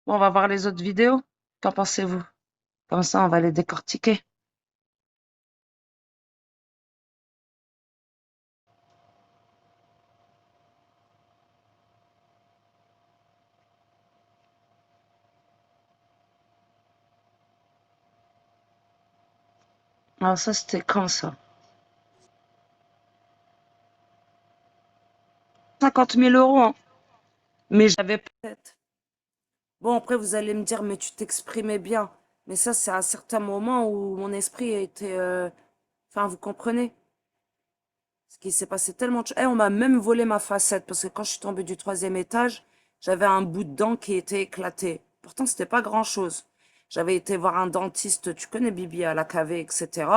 Bon, on va voir les autres vidéos. Qu'en pensez-vous? Comme ça, on va les décortiquer. Alors ça, c'était quand ça? 50 000 euros, hein. Mais j'avais peut-être. Bon, après, vous allez me dire, mais tu t'exprimais bien. Mais ça, c'est à certains moments où mon esprit était... Enfin, vous comprenez? Ce qui s'est passé tellement de choses. Eh, on m'a même volé ma facette parce que quand je suis tombée du troisième étage, j'avais un bout de dent qui était éclaté. Pourtant, c'était pas grand-chose. J'avais été voir un dentiste, tu connais Bibi à la cavée, etc.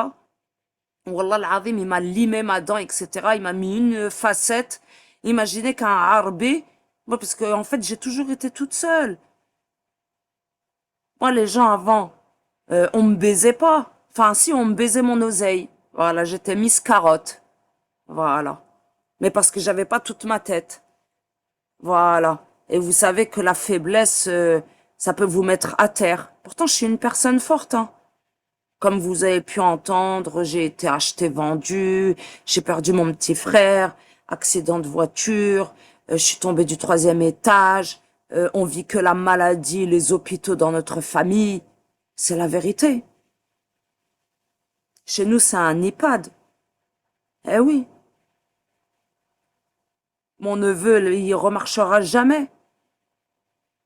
Wallah al-azim, il m'a limé ma dent, etc. Il m'a mis une facette. Imaginez qu'un harbi, moi, parce que, en fait, j'ai toujours été toute seule. Moi, les gens avant, on me baisait pas. Enfin, si, on me baisait mon oseille. Voilà, j'étais Miss Carotte. Voilà. Mais parce que j'avais pas toute ma tête. Voilà. Et vous savez que la faiblesse, ça peut vous mettre à terre. Pourtant, je suis une personne forte, hein. Comme vous avez pu entendre, j'ai été acheté, vendu, j'ai perdu mon petit frère, accident de voiture, je suis tombée du troisième étage, on vit que la maladie, les hôpitaux dans notre famille. C'est la vérité. Chez nous, c'est un EHPAD. Eh oui, mon neveu, il remarchera jamais.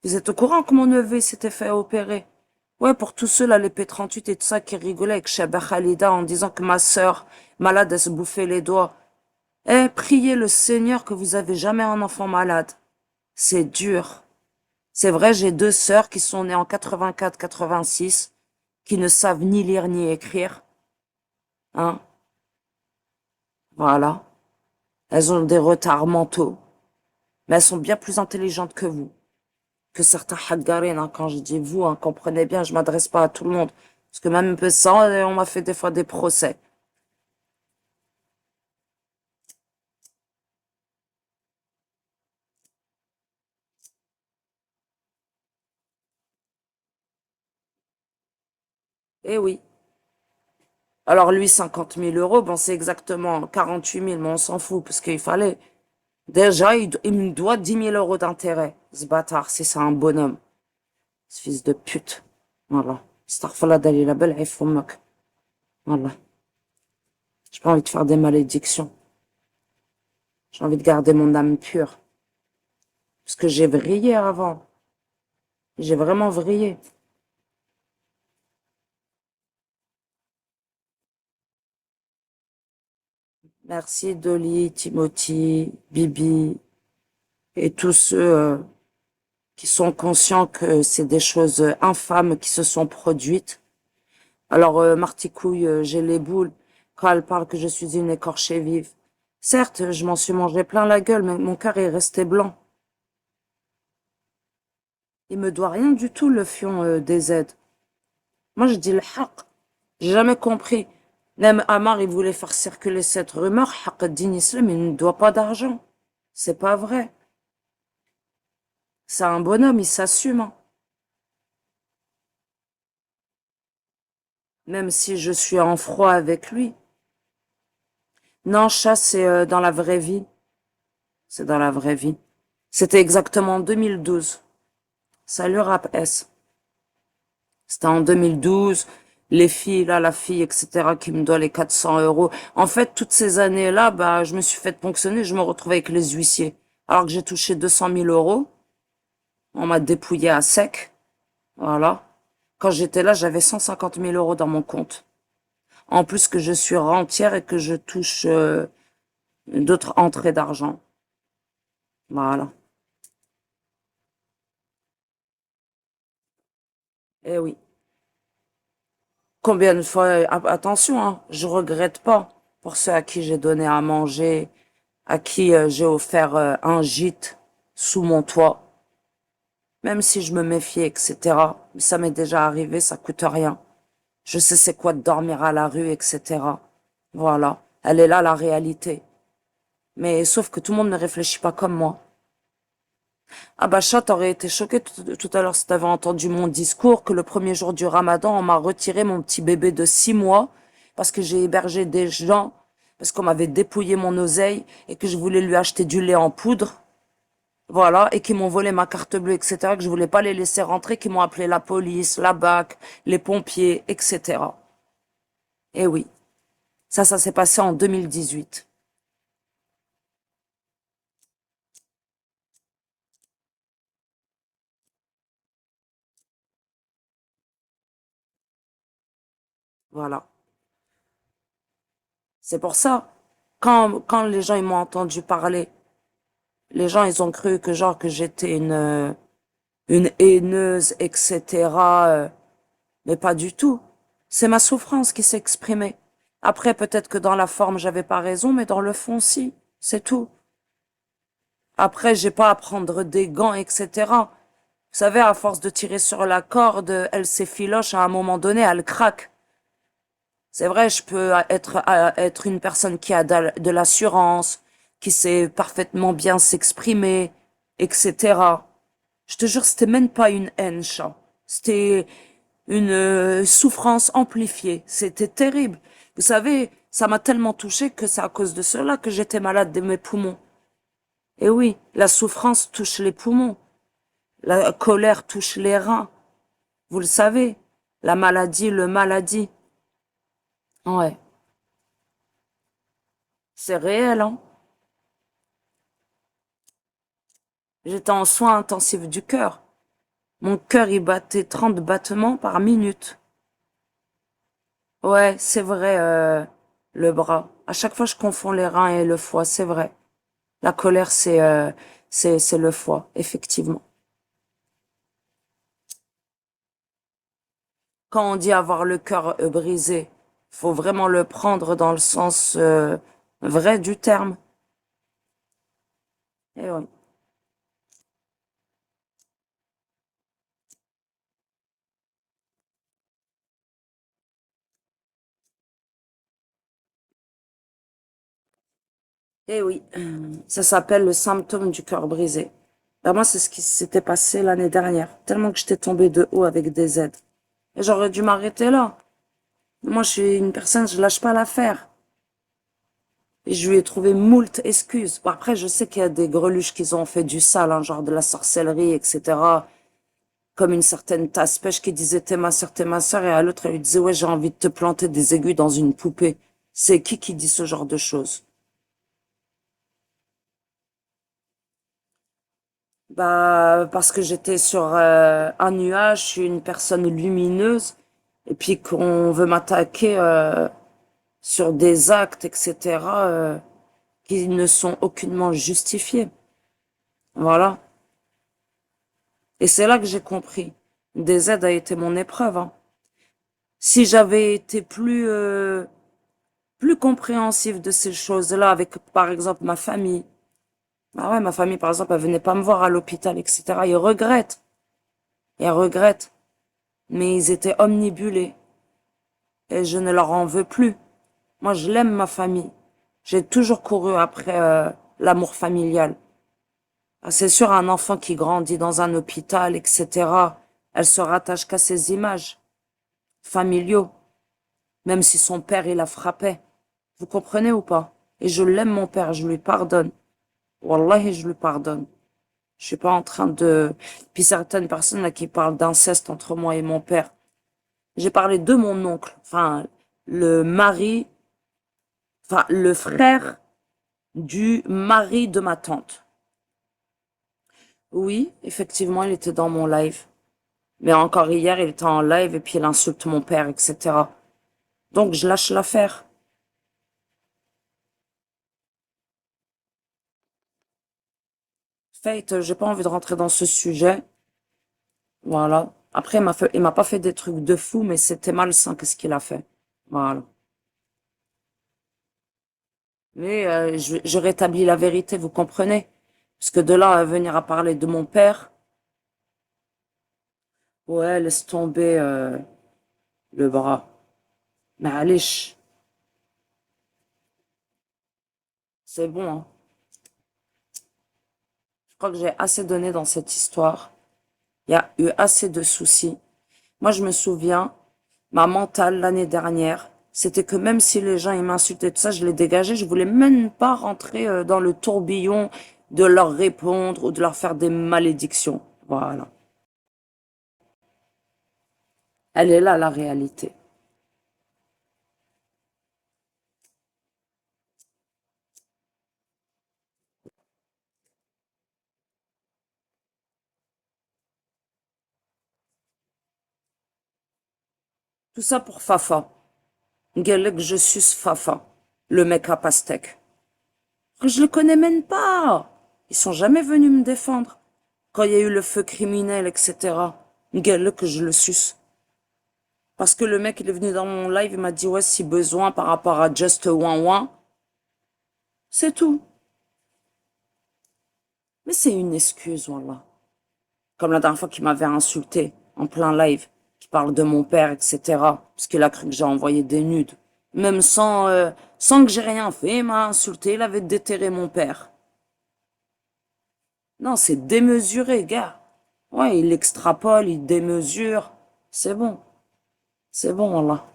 Vous êtes au courant que mon neveu s'était fait opérer? Ouais, pour tous ceux-là, les P38 et tout ça, qui rigolaient avec Chaba Khalida en disant que ma sœur, malade, elle se bouffait les doigts. Eh, priez le Seigneur que vous avez jamais un enfant malade. C'est dur. C'est vrai, j'ai deux sœurs qui sont nées en 84, 86, qui ne savent ni lire ni écrire. Hein? Voilà. Elles ont des retards mentaux. Mais elles sont bien plus intelligentes que vous. Que certains haggarines, hein. Quand je dis vous, hein, comprenez bien, je m'adresse pas à tout le monde. Parce que même ça, on m'a fait des fois des procès. Eh oui. Alors lui, 50 000 euros, bon, c'est exactement 48 000, mais on s'en fout, parce qu'il fallait. Déjà, il me doit 10 000 euros d'intérêt, ce bâtard, si c'est un bonhomme. Ce fils de pute. Voilà. Astaghfirullah dalila bel ifummak. Voilà. J'ai pas envie de faire des malédictions. J'ai envie de garder mon âme pure. Parce que j'ai vrillé avant. J'ai vraiment vrillé. Merci Dolly, Timothy, Bibi et tous ceux qui sont conscients que c'est des choses infâmes qui se sont produites. Alors, Marticouille, j'ai les boules quand elle parle que je suis une écorchée vive. Certes, je m'en suis mangé plein la gueule, mais mon cœur est resté blanc. Il me doit rien du tout, le fion des Z. Moi, je dis le haq. J'ai jamais compris. Même Amar, il voulait faire circuler cette rumeur. Haq ad-Din Islam, il ne doit pas d'argent. C'est pas vrai. C'est un bonhomme, il s'assume, hein. Même si je suis en froid avec lui. Non, chat, c'est dans la vraie vie. C'est dans la vraie vie. C'était exactement en 2012. Salut Rap S. C'était en 2012. Les filles, là, la fille, etc., qui me doit les 400 euros. En fait, toutes ces années-là, bah, je me suis fait ponctionner, je me retrouvais avec les huissiers. Alors que j'ai touché 200 000 euros. On m'a dépouillé à sec. Voilà. Quand j'étais là, j'avais 150 000 euros dans mon compte. En plus que je suis rentière et que je touche d'autres entrées d'argent. Voilà. Eh oui. Combien de fois, attention, hein, je regrette pas pour ceux à qui j'ai donné à manger, à qui j'ai offert un gîte sous mon toit, même si je me méfiais, etc. Mais ça m'est déjà arrivé, ça coûte rien. Je sais c'est quoi de dormir à la rue, etc. Voilà. Elle est là, la réalité. Mais sauf que tout le monde ne réfléchit pas comme moi. Ah bah chat, t'aurais été choqué tout à l'heure si t'avais entendu mon discours que le premier jour du Ramadan, on m'a retiré mon petit bébé de 6 mois parce que j'ai hébergé des gens, parce qu'on m'avait dépouillé mon oseille et que je voulais lui acheter du lait en poudre. Voilà, et qui m'ont volé ma carte bleue, etc., que je voulais pas les laisser rentrer, qui m'ont appelé la police, la BAC, les pompiers, etc. Eh oui, ça s'est passé en 2018. Voilà. C'est pour ça, quand les gens ils m'ont entendu parler, les gens ils ont cru que genre que j'étais une haineuse, etc. Mais pas du tout. C'est ma souffrance qui s'exprimait. Après, peut-être que dans la forme, j'avais pas raison, mais dans le fond, si. C'est tout. Après, j'ai pas à prendre des gants, etc. Vous savez, à force de tirer sur la corde, elle s'effiloche, à un moment donné, elle craque. C'est vrai, je peux être une personne qui a de l'assurance, qui sait parfaitement bien s'exprimer, etc. Je te jure, c'était même pas une haine, chat. C'était une souffrance amplifiée. C'était terrible. Vous savez, ça m'a tellement touchée que c'est à cause de cela que j'étais malade de mes poumons. Et oui, la souffrance touche les poumons. La colère touche les reins. Vous le savez. La maladie, le maladie. Ouais. C'est réel, hein. J'étais en soins intensifs du cœur. Mon cœur, il battait 30 battements par minute. Ouais, c'est vrai, le bras. À chaque fois, je confonds les reins et le foie, c'est vrai. La colère, c'est le foie, effectivement. Quand on dit avoir le cœur brisé, faut vraiment le prendre dans le sens vrai du terme. Et oui. Eh oui, ça s'appelle le symptôme du cœur brisé. Ben moi, c'est ce qui s'était passé l'année dernière, tellement que j'étais tombée de haut avec des aides. Et j'aurais dû m'arrêter là. Moi, je suis une personne, je lâche pas l'affaire. Et je lui ai trouvé moult excuses. Bon, après, je sais qu'il y a des greluches qui ont fait du sale, hein, genre de la sorcellerie, etc. Comme une certaine tasse-pêche qui disait t'es ma sœur, et à l'autre, elle lui disait ouais, j'ai envie de te planter des aiguilles dans une poupée. C'est qui dit ce genre de choses? Bah, parce que j'étais sur un nuage, je suis une personne lumineuse, et puis qu'on veut m'attaquer sur des actes, etc., qui ne sont aucunement justifiés. Voilà. Et c'est là que j'ai compris. Des aides a été mon épreuve, hein. Si j'avais été plus compréhensif de ces choses-là avec, par exemple, ma famille. Ah ouais, ma famille, par exemple, elle venait pas me voir à l'hôpital, etc. Ils regrettent, mais ils étaient omnibulés et je ne leur en veux plus. Moi, je l'aime, ma famille. J'ai toujours couru après l'amour familial. Ah, c'est sûr, un enfant qui grandit dans un hôpital, etc., elle se rattache qu'à ses images familiaux, même si son père, il la frappait. Vous comprenez ou pas? Et je l'aime, mon père, je lui pardonne. Wallahi, je lui pardonne. Je suis pas en train de... Puis certaines personnes là qui parlent d'inceste entre moi et mon père. J'ai parlé de mon oncle, enfin, le mari, enfin, le frère du mari de ma tante. Oui, effectivement, il était dans mon live. Mais encore hier, il était en live et puis il insulte mon père, etc. Donc, je lâche l'affaire. Fate, j'ai pas envie de rentrer dans ce sujet. Voilà. Après, il m'a pas fait des trucs de fou, mais c'était malsain qu'est-ce qu'il a fait. Voilà. Mais je rétablis la vérité, vous comprenez? Parce que de là à venir à parler de mon père, ouais, laisse tomber le bras. Mais allez, c'est bon, hein. crois que j'ai assez donné dans cette histoire. Il y a eu assez de soucis. Moi, je me souviens, ma mentale l'année dernière, c'était que même si les gens ils m'insultaient, tout ça, je les dégageais. Je voulais même pas rentrer dans le tourbillon de leur répondre ou de leur faire des malédictions. Voilà. Elle est là, la réalité. Tout ça pour Fafa. Gueule que je suce Fafa, le mec à pastèque. Je le connais même pas. Ils sont jamais venus me défendre. Quand il y a eu le feu criminel, etc. Gueule que je le suce. Parce que le mec, il est venu dans mon live, il m'a dit, ouais, si besoin par rapport à Just One One, c'est tout. Mais c'est une excuse, voilà. Comme la dernière fois qu'il m'avait insulté en plein live, qui parle de mon père, etc. Parce qu'il a cru que j'ai envoyé des nudes. Même sans que j'ai rien fait, il m'a insulté, il avait déterré mon père. Non, c'est démesuré, gars. Ouais, il extrapole, il démesure. C'est bon. C'est bon, voilà.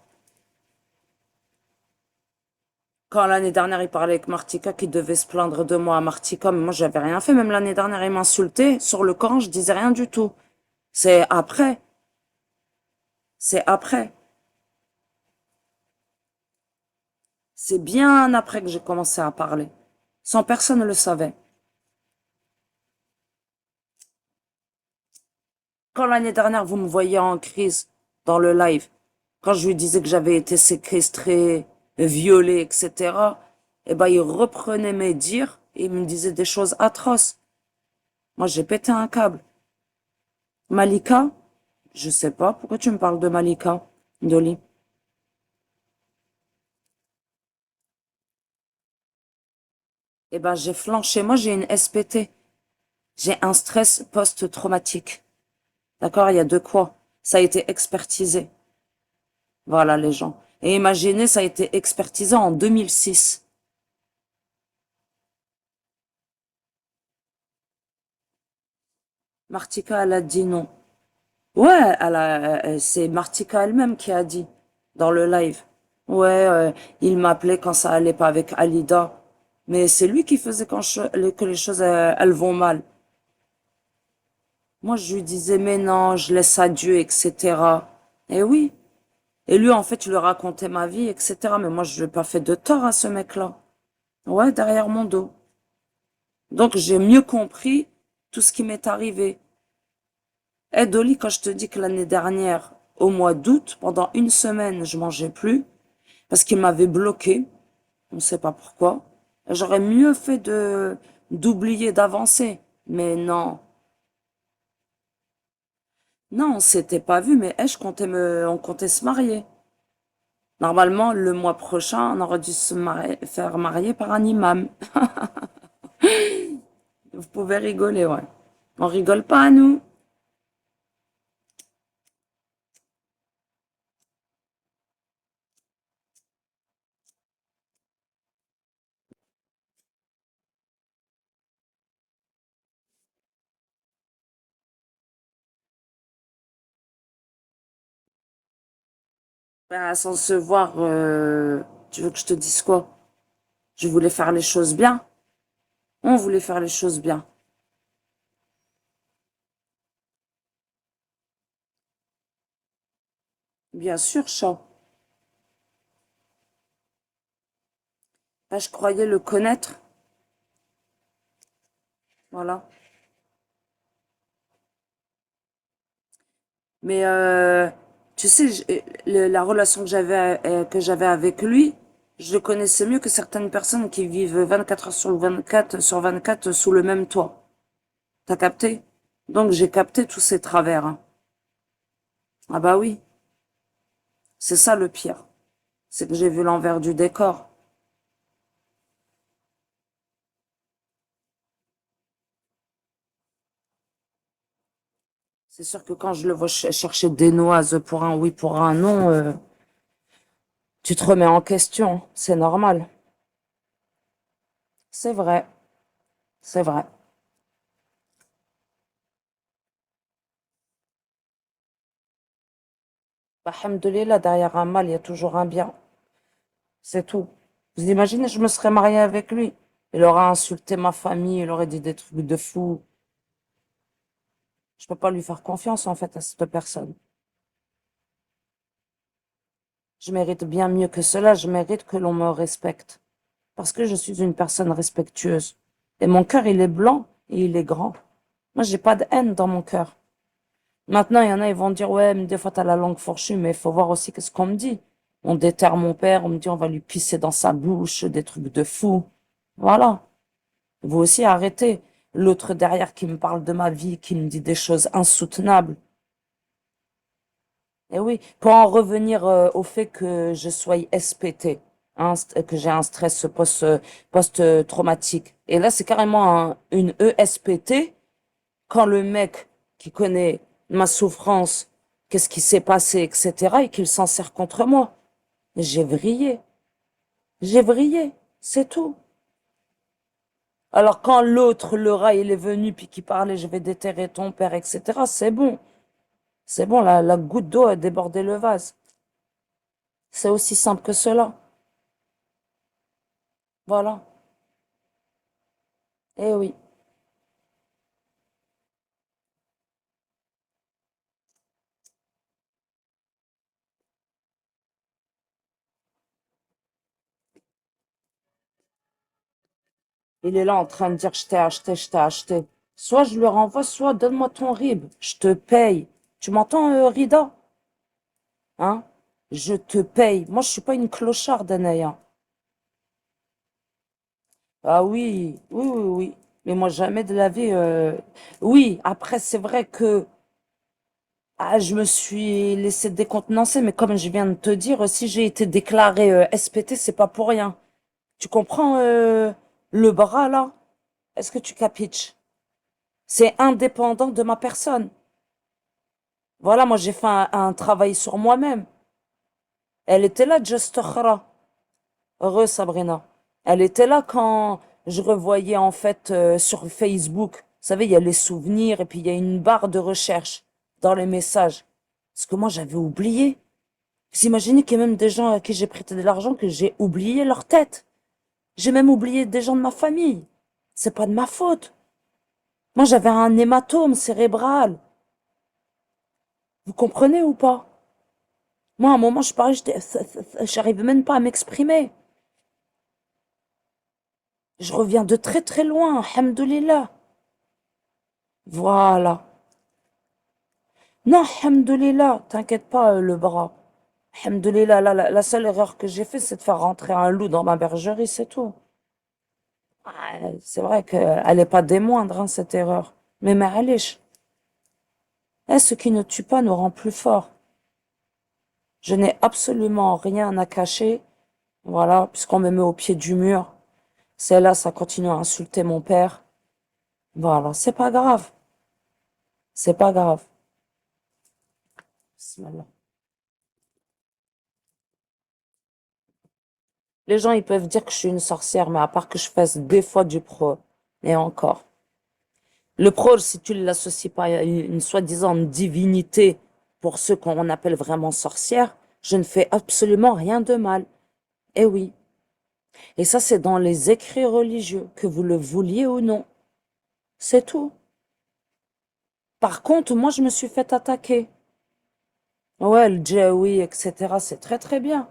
Quand l'année dernière, il parlait avec Martika, qui devait se plaindre de moi à Martika, mais moi, j'avais rien fait. Même l'année dernière, il m'insultait. Sur le Coran, je disais rien du tout. C'est après. C'est après. C'est bien après que j'ai commencé à parler. Sans personne ne le savait. Quand l'année dernière, vous me voyez en crise dans le live, quand je lui disais que j'avais été séquestrée, violée, etc., eh ben, il reprenait mes dires et il me disait des choses atroces. Moi, j'ai pété un câble. Malika, je sais pas, pourquoi tu me parles de Malika, Dolly? Eh ben, j'ai flanché. Moi, j'ai une SPT. J'ai un stress post-traumatique. D'accord? Il y a de quoi. Ça a été expertisé. Voilà, les gens. Et imaginez, ça a été expertisé en 2006. Martika, elle a dit non. Ouais, c'est Martika elle-même qui a dit dans le live. Ouais, il m'appelait quand ça allait pas avec Alida. Mais c'est lui qui faisait que les choses elles vont mal. Moi, je lui disais, mais non, je laisse à Dieu, etc. Et oui. Et lui, en fait, je lui racontais ma vie, etc. Mais moi, je lui ai pas fait de tort à ce mec-là. Ouais, derrière mon dos. Donc, j'ai mieux compris tout ce qui m'est arrivé. Eh, Dolly, quand je te dis que l'année dernière, au mois d'août, pendant une semaine, je mangeais plus, parce qu'il m'avait bloqué, on ne sait pas pourquoi. J'aurais mieux fait d'oublier d'avancer. Mais non. Non, on s'était pas vu, mais on comptait se marier. Normalement, le mois prochain, on aurait dû faire marier par un imam. Vous pouvez rigoler, ouais. On rigole pas à nous. Bah, sans se voir, tu veux que je te dise quoi? Je voulais faire les choses bien. On voulait faire les choses bien. Bien sûr, chat. Bah, je croyais le connaître. Voilà. Mais tu sais, la relation que j'avais avec lui, je le connaissais mieux que certaines personnes qui vivent 24 heures sur 24 sous le même toit. T'as capté? Donc j'ai capté tous ces travers, hein. Ah bah oui, c'est ça le pire. C'est que j'ai vu l'envers du décor. C'est sûr que quand je le vois chercher des noises pour un oui, pour un non, tu te remets en question. C'est normal. C'est vrai. C'est vrai. Bah, alhamdoulilah, derrière un mal, il y a toujours un bien. C'est tout. Vous imaginez, je me serais mariée avec lui. Il aurait insulté ma famille, il aurait dit des trucs de fou. Je peux pas lui faire confiance, en fait, à cette personne. Je mérite bien mieux que cela, je mérite que l'on me respecte. Parce que je suis une personne respectueuse. Et mon cœur, il est blanc et il est grand. Moi, j'ai pas de haine dans mon cœur. Maintenant, il y en a, ils vont dire, ouais, mais des fois, t'as la langue fourchue, mais il faut voir aussi qu'est-ce qu'on me dit. On déterre mon père, on me dit, on va lui pisser dans sa bouche, des trucs de fou. Voilà. Vous aussi, arrêtez. L'autre derrière qui me parle de ma vie, qui me dit des choses insoutenables. Et oui, pour en revenir au fait que je sois SPT, hein, que j'ai un stress post-traumatique. Et là, c'est carrément une ESPT quand le mec qui connaît ma souffrance, qu'est-ce qui s'est passé, etc., et qu'il s'en sert contre moi. J'ai vrillé. J'ai vrillé. C'est tout. Alors quand l'autre, le rat, il est venu, puis qui parlait, je vais déterrer ton père, etc., c'est bon. C'est bon, la goutte d'eau a débordé le vase. C'est aussi simple que cela. Voilà. Eh oui. Il est là en train de dire je t'ai acheté, je t'ai acheté. Soit je le renvoie, soit donne-moi ton RIB. Je te paye. Tu m'entends, Rida? Hein? Je te paye. Moi, je suis pas une clocharde, Anaya. Ah oui, oui, oui, oui. Mais moi, jamais de la vie. Oui, après, c'est vrai que je me suis laissé décontenancer, mais comme je viens de te dire, si j'ai été déclaré SPT, c'est pas pour rien. Tu comprends le bras là? Est-ce que tu capiches? C'est indépendant de ma personne. Voilà, moi j'ai fait un travail sur moi-même. Elle était là, Just Khara. Heureux, Sabrina. Elle était là quand je revoyais en fait sur Facebook. Vous savez, il y a les souvenirs et puis il y a une barre de recherche dans les messages. Parce que moi j'avais oublié. Vous imaginez qu'il y a même des gens à qui j'ai prêté de l'argent que j'ai oublié leur tête. J'ai même oublié des gens de ma famille. C'est pas de ma faute. Moi j'avais un hématome cérébral. Vous comprenez ou pas? Moi, à un moment, je parlais, j'arrivais même pas à m'exprimer. Je reviens de très très loin, alhamdoulilah. Voilà. Non, alhamdoulilah, t'inquiète pas, le bras. Alhamdoulilah, la seule erreur que j'ai fait, c'est de faire rentrer un loup dans ma bergerie, c'est tout. C'est vrai qu'elle n'est pas des moindres, hein, cette erreur. Mais معليش. Ce qui ne tue pas nous rend plus forts. Je n'ai absolument rien à cacher. Voilà, puisqu'on me met au pied du mur. C'est là, ça continue à insulter mon père. Voilà, c'est pas grave. C'est pas grave. Bismillah. Les gens, ils peuvent dire que je suis une sorcière, mais à part que je fasse des fois du pro. Et encore. Le pro, si tu ne l'associes pas à une soi-disant divinité pour ceux qu'on appelle vraiment sorcières, je ne fais absolument rien de mal. Eh oui. Et ça, c'est dans les écrits religieux, que vous le vouliez ou non. C'est tout. Par contre, moi, je me suis fait attaquer. Ouais, le djaoui, etc., c'est très très bien.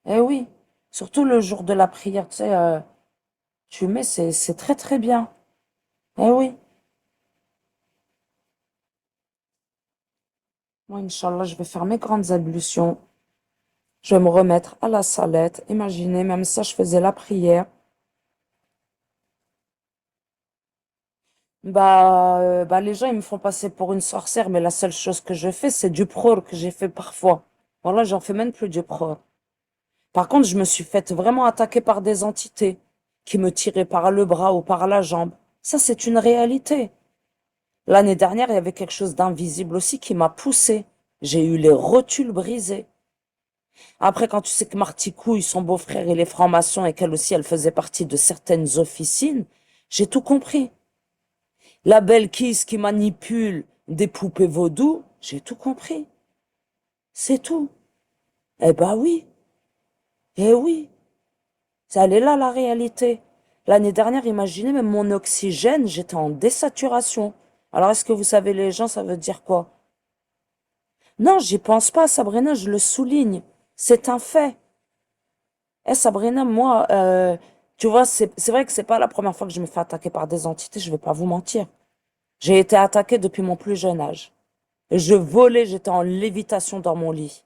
Eh oui. Surtout le jour de la prière, tu sais, tu mets, c'est très très bien. Eh oui. Moi, Inch'Allah, je vais faire mes grandes ablutions. Je vais me remettre à la salette. Imaginez, même ça, je faisais la prière. Bah, les gens, ils me font passer pour une sorcière, mais la seule chose que je fais, c'est du pror que j'ai fait parfois. Voilà, j'en fais même plus du pror. Par contre, je me suis faite vraiment attaquer par des entités qui me tiraient par le bras ou par la jambe. Ça, c'est une réalité. L'année dernière, il y avait quelque chose d'invisible aussi qui m'a poussé. J'ai eu les rotules brisées. Après, quand tu sais que Marty Couille, son beau-frère, il est franc-maçon et qu'elle aussi, elle faisait partie de certaines officines, j'ai tout compris. La belle Kiss qui manipule des poupées vaudou, j'ai tout compris. C'est tout. Eh ben oui, eh oui. Elle est là la réalité. L'année dernière, imaginez, même mon oxygène, j'étais en désaturation. Alors est-ce que vous savez, les gens, ça veut dire quoi? Non, j'y pense pas, Sabrina, je le souligne. C'est un fait. Eh, Sabrina, moi, tu vois, c'est vrai que c'est pas la première fois que je me fais attaquer par des entités, je vais pas vous mentir. J'ai été attaquée depuis mon plus jeune âge. Je volais, j'étais en lévitation dans mon lit.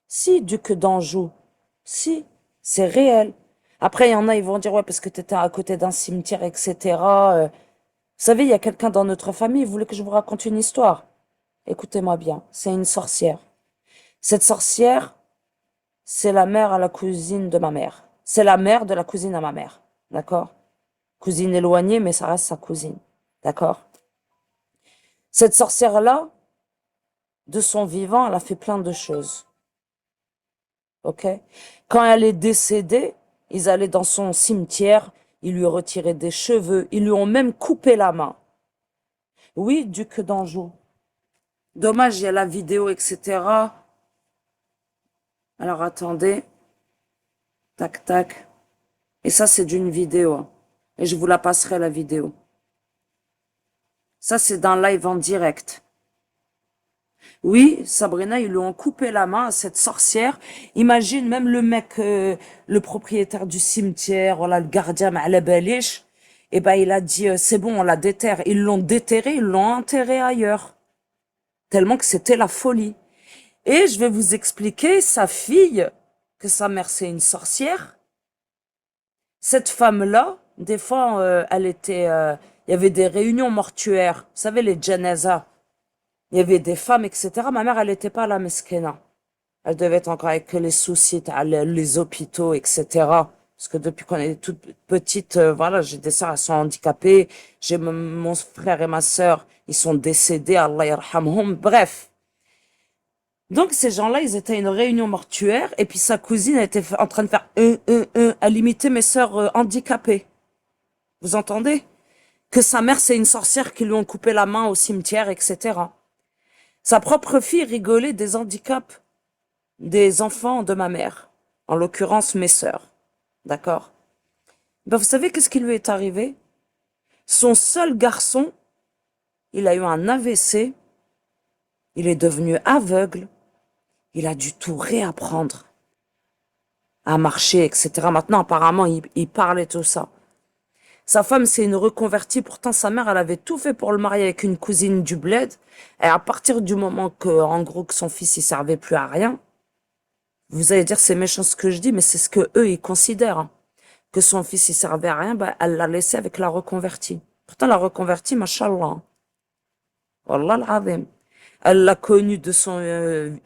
Si, duc d'Anjou. Si, c'est réel. Après, il y en a, ils vont dire, ouais, parce que tu étais à côté d'un cimetière, etc. Vous savez, il y a quelqu'un dans notre famille, il voulait que je vous raconte une histoire. Écoutez-moi bien, c'est une sorcière. Cette sorcière, c'est la mère à la cousine de ma mère. C'est la mère de la cousine à ma mère. D'accord? Cousine éloignée, mais ça reste sa cousine. D'accord? Cette sorcière-là, de son vivant, elle a fait plein de choses. Ok? Quand elle est décédée, ils allaient dans son cimetière, ils lui retiraient des cheveux, ils lui ont même coupé la main. Oui, duc d'Anjou. Dommage, il y a la vidéo, etc. Alors attendez, tac, tac. Et ça, c'est d'une vidéo. Et je vous la passerai, la vidéo. Ça, c'est d'un live en direct. Oui, Sabrina, ils lui ont coupé la main à cette sorcière. Imagine même le mec, le propriétaire du cimetière, voilà, le gardien à la baliche. Eh ben, il a dit, c'est bon, on la déterre. Ils l'ont déterré, ils l'ont enterré ailleurs. Tellement que c'était la folie. Et je vais vous expliquer, sa fille, que sa mère c'est une sorcière. Cette femme-là, des fois, il y avait des réunions mortuaires. Vous savez, les janazas. Il y avait des femmes, etc. Ma mère, elle n'était pas là, mesquena. Elle devait être encore avec les soucis, les hôpitaux, etc. Parce que depuis qu'on est toute petite, voilà, j'ai des sœurs, elles sont handicapées. J'ai mon frère et ma sœur, ils sont décédés, Allah yarhamhum. Bref. Donc, ces gens-là, ils étaient à une réunion mortuaire, et puis sa cousine était en train de faire à limiter mes sœurs handicapées. Vous entendez? Que sa mère, c'est une sorcière qui lui ont coupé la main au cimetière, etc. Sa propre fille rigolait des handicaps des enfants de ma mère, en l'occurrence mes sœurs. D'accord? Ben, vous savez qu'est-ce qui lui est arrivé? Son seul garçon, il a eu un AVC, il est devenu aveugle, il a dû tout réapprendre à marcher, etc. Maintenant, apparemment, il parle et tout ça. Sa femme, c'est une reconvertie. Pourtant, sa mère, elle avait tout fait pour le marier avec une cousine du bled. Et à partir du moment que, en gros, que son fils, il servait plus à rien, vous allez dire, c'est méchant ce que je dis, mais c'est ce que eux, ils considèrent, hein. Que son fils, il servait à rien, bah, elle l'a laissé avec la reconvertie. Pourtant, la reconvertie, mashallah. Wallah al-azim. Elle l'a connu de son,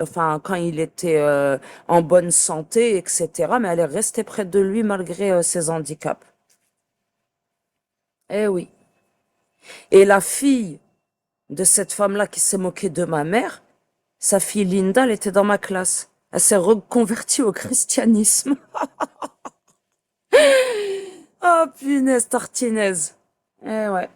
enfin, quand il était en bonne santé, etc. Mais elle est restée près de lui malgré ses handicaps. Eh oui. Et la fille de cette femme-là qui s'est moquée de ma mère, sa fille Linda, elle était dans ma classe. Elle s'est reconvertie au christianisme. Oh, punaise, tartinaise. Eh ouais.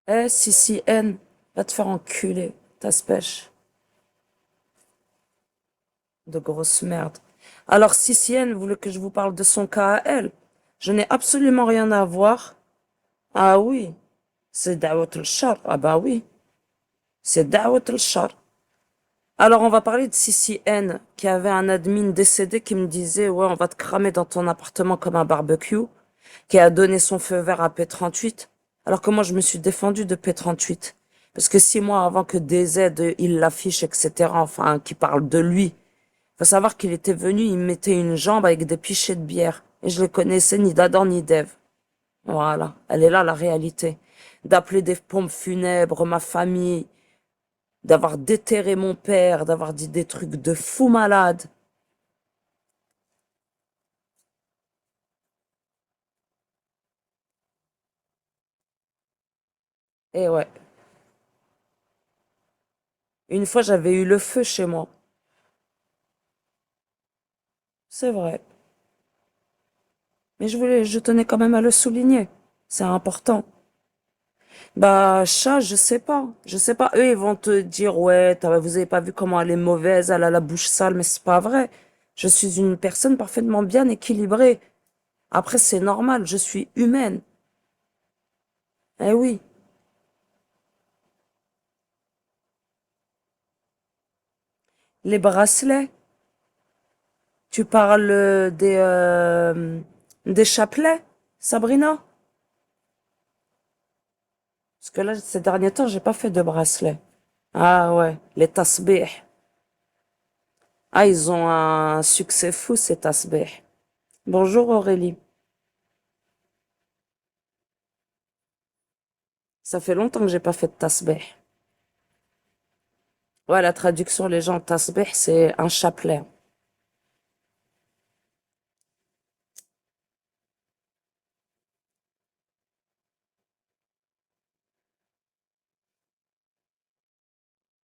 Eh, si, N, va te faire enculer, ta spèche de grosse merde. Alors, si N voulait que je vous parle de son cas à elle. Je n'ai absolument rien à voir. Ah oui, c'est Dawat al-Shar. Ah bah oui, c'est Dawat al-Shar. Alors, on va parler de Sissi N, qui avait un admin décédé qui me disait, ouais, on va te cramer dans ton appartement comme un barbecue, qui a donné son feu vert à P38, alors que moi, je me suis défendue de P38. Parce que 6 mois avant que DZ, il l'affiche, etc., enfin, qui parle de lui, faut savoir qu'il était venu, il mettait une jambe avec des pichets de bière. Et je le connaissais ni d'Adam ni d'Ève. Voilà, elle est là, la réalité. D'appeler des pompes funèbres, ma famille, d'avoir déterré mon père, d'avoir dit des trucs de fou malade. Et ouais, une fois j'avais eu le feu chez moi. c'est vrai. Mais je tenais quand même à le souligner. C'est important. Bah, chat, je sais pas. Je sais pas. Eux, ils vont te dire, ouais, vous avez pas vu comment elle est mauvaise, elle a la bouche sale, mais c'est pas vrai. Je suis une personne parfaitement bien équilibrée. Après, c'est normal, je suis humaine. Eh oui. Les bracelets, tu parles des chapelets, Sabrina? Parce que là, ces derniers temps, j'ai pas fait de bracelets. Ah ouais, les tasbih. Ah, ils ont un succès fou, ces tasbih. Bonjour Aurélie. Ça fait longtemps que j'ai pas fait de tasbih. Ouais, la traduction, les gens, tasbih, c'est un chapelet.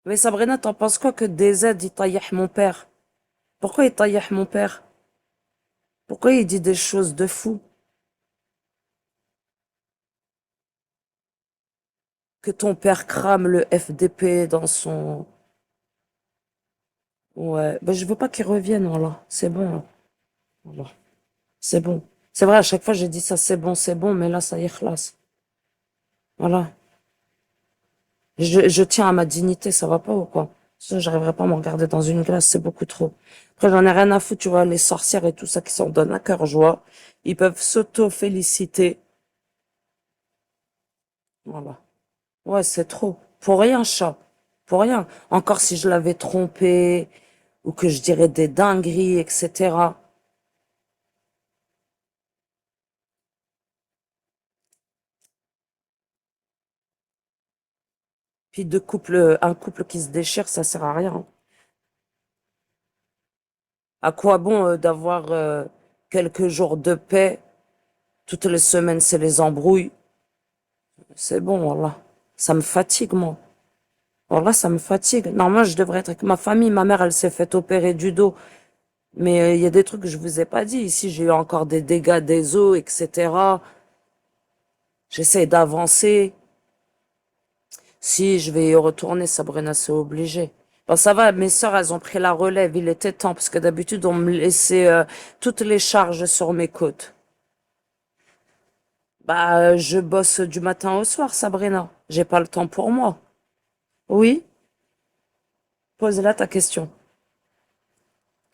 Mais Sabrina, t'en penses quoi que DZ, il taillait mon père? Pourquoi il taillait mon père? Pourquoi il dit des choses de fou? Que ton père crame le FDP dans son... Ouais, ben je veux pas qu'il revienne, voilà. C'est bon, là. Voilà. C'est bon. C'est vrai, à chaque fois, j'ai dit ça, c'est bon, mais là, ça y est, khlas. Voilà. Je tiens à ma dignité, ça va pas ou quoi? Ça, j'arriverai pas à me regarder dans une glace, c'est beaucoup trop. Après, j'en ai rien à foutre, tu vois, les sorcières et tout ça qui s'en donnent à cœur joie. Ils peuvent s'auto-féliciter. Voilà. Ouais, c'est trop. Pour rien, chat. Pour rien. Encore si je l'avais trompé, ou que je dirais des dingueries, etc. Puis un couple qui se déchire, ça sert à rien. À quoi bon d'avoir quelques jours de paix? Toutes les semaines, c'est les embrouilles. C'est bon, voilà. Ça me fatigue, moi. Voilà, ça me fatigue. Normalement, je devrais être avec ma famille. Ma mère, elle s'est fait opérer du dos. Mais il y a des trucs que je vous ai pas dit. Ici, j'ai eu encore des dégâts des os, etc. J'essaie d'avancer. Si je vais y retourner, Sabrina, c'est obligé. Bon, ça va, mes sœurs, elles ont pris la relève. Il était temps, parce que d'habitude, on me laissait toutes les charges sur mes côtes. Bah, je bosse du matin au soir, Sabrina. J'ai pas le temps pour moi. Oui, pose-la ta question.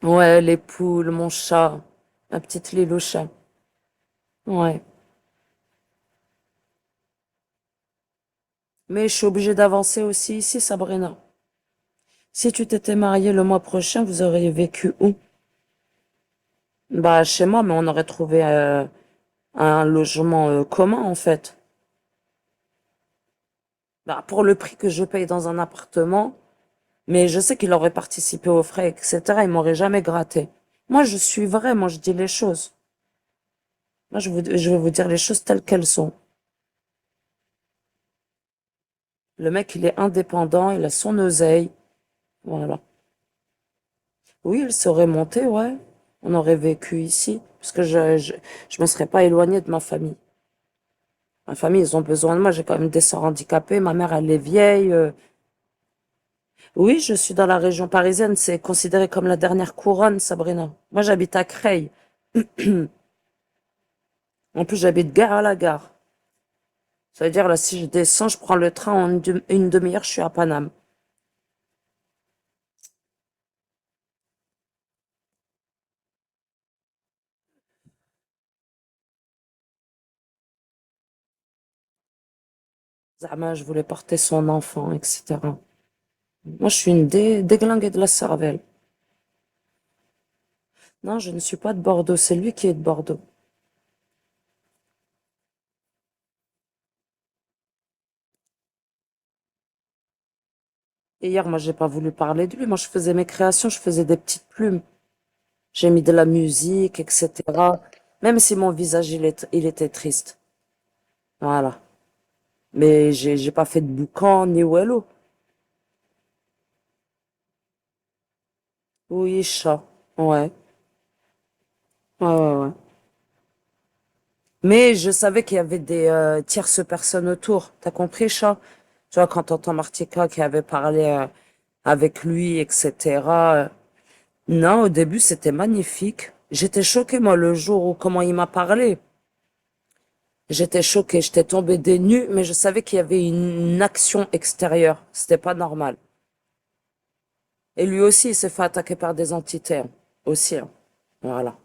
Ouais, les poules, mon chat, ma petite Liloucha. Ouais. Mais je suis obligée d'avancer aussi ici, Sabrina. Si tu t'étais mariée le mois prochain, vous auriez vécu où? Bah, chez moi, mais on aurait trouvé un logement commun, en fait. Bah, pour le prix que je paye dans un appartement, mais je sais qu'il aurait participé aux frais, etc. Il m'aurait jamais gratté. Moi, je suis vraie, moi, je dis les choses. Moi, je vais vous dire les choses telles qu'elles sont. Le mec, il est indépendant, il a son oseille. Voilà. Oui, il serait monté, ouais. On aurait vécu ici. Parce que je me serais pas éloignée de ma famille. Ma famille, ils ont besoin de moi. J'ai quand même des sœurs handicapées. Ma mère, elle est vieille. Oui, je suis dans la région parisienne. C'est considéré comme la dernière couronne, Sabrina. Moi, j'habite à Creil. En plus, j'habite gare à la gare. Ça veut dire, là, si je descends, je prends le train en une demi-heure, je suis à Paname. Zama, je voulais porter son enfant, etc. Moi, je suis une déglinguée de la cervelle. Non, je ne suis pas de Bordeaux. C'est lui qui est de Bordeaux. Et hier, moi, j'ai pas voulu parler de lui. Moi, je faisais mes créations, je faisais des petites plumes. J'ai mis de la musique, etc. Même si mon visage, il était triste. Voilà. Mais j'ai pas fait de boucan ni wello. Oui, chat. Ouais. Ouais, ouais, ouais. Mais je savais qu'il y avait des tierces personnes autour. T'as compris, chat? Tu vois, quand t'entends Martika qui avait parlé avec lui, etc. Non, au début, c'était magnifique. J'étais choquée, moi, le jour où comment il m'a parlé. J'étais choquée, j'étais tombée des nues, mais je savais qu'il y avait une action extérieure. C'était pas normal. Et lui aussi, il s'est fait attaquer par des entités, hein. Aussi, hein. Voilà.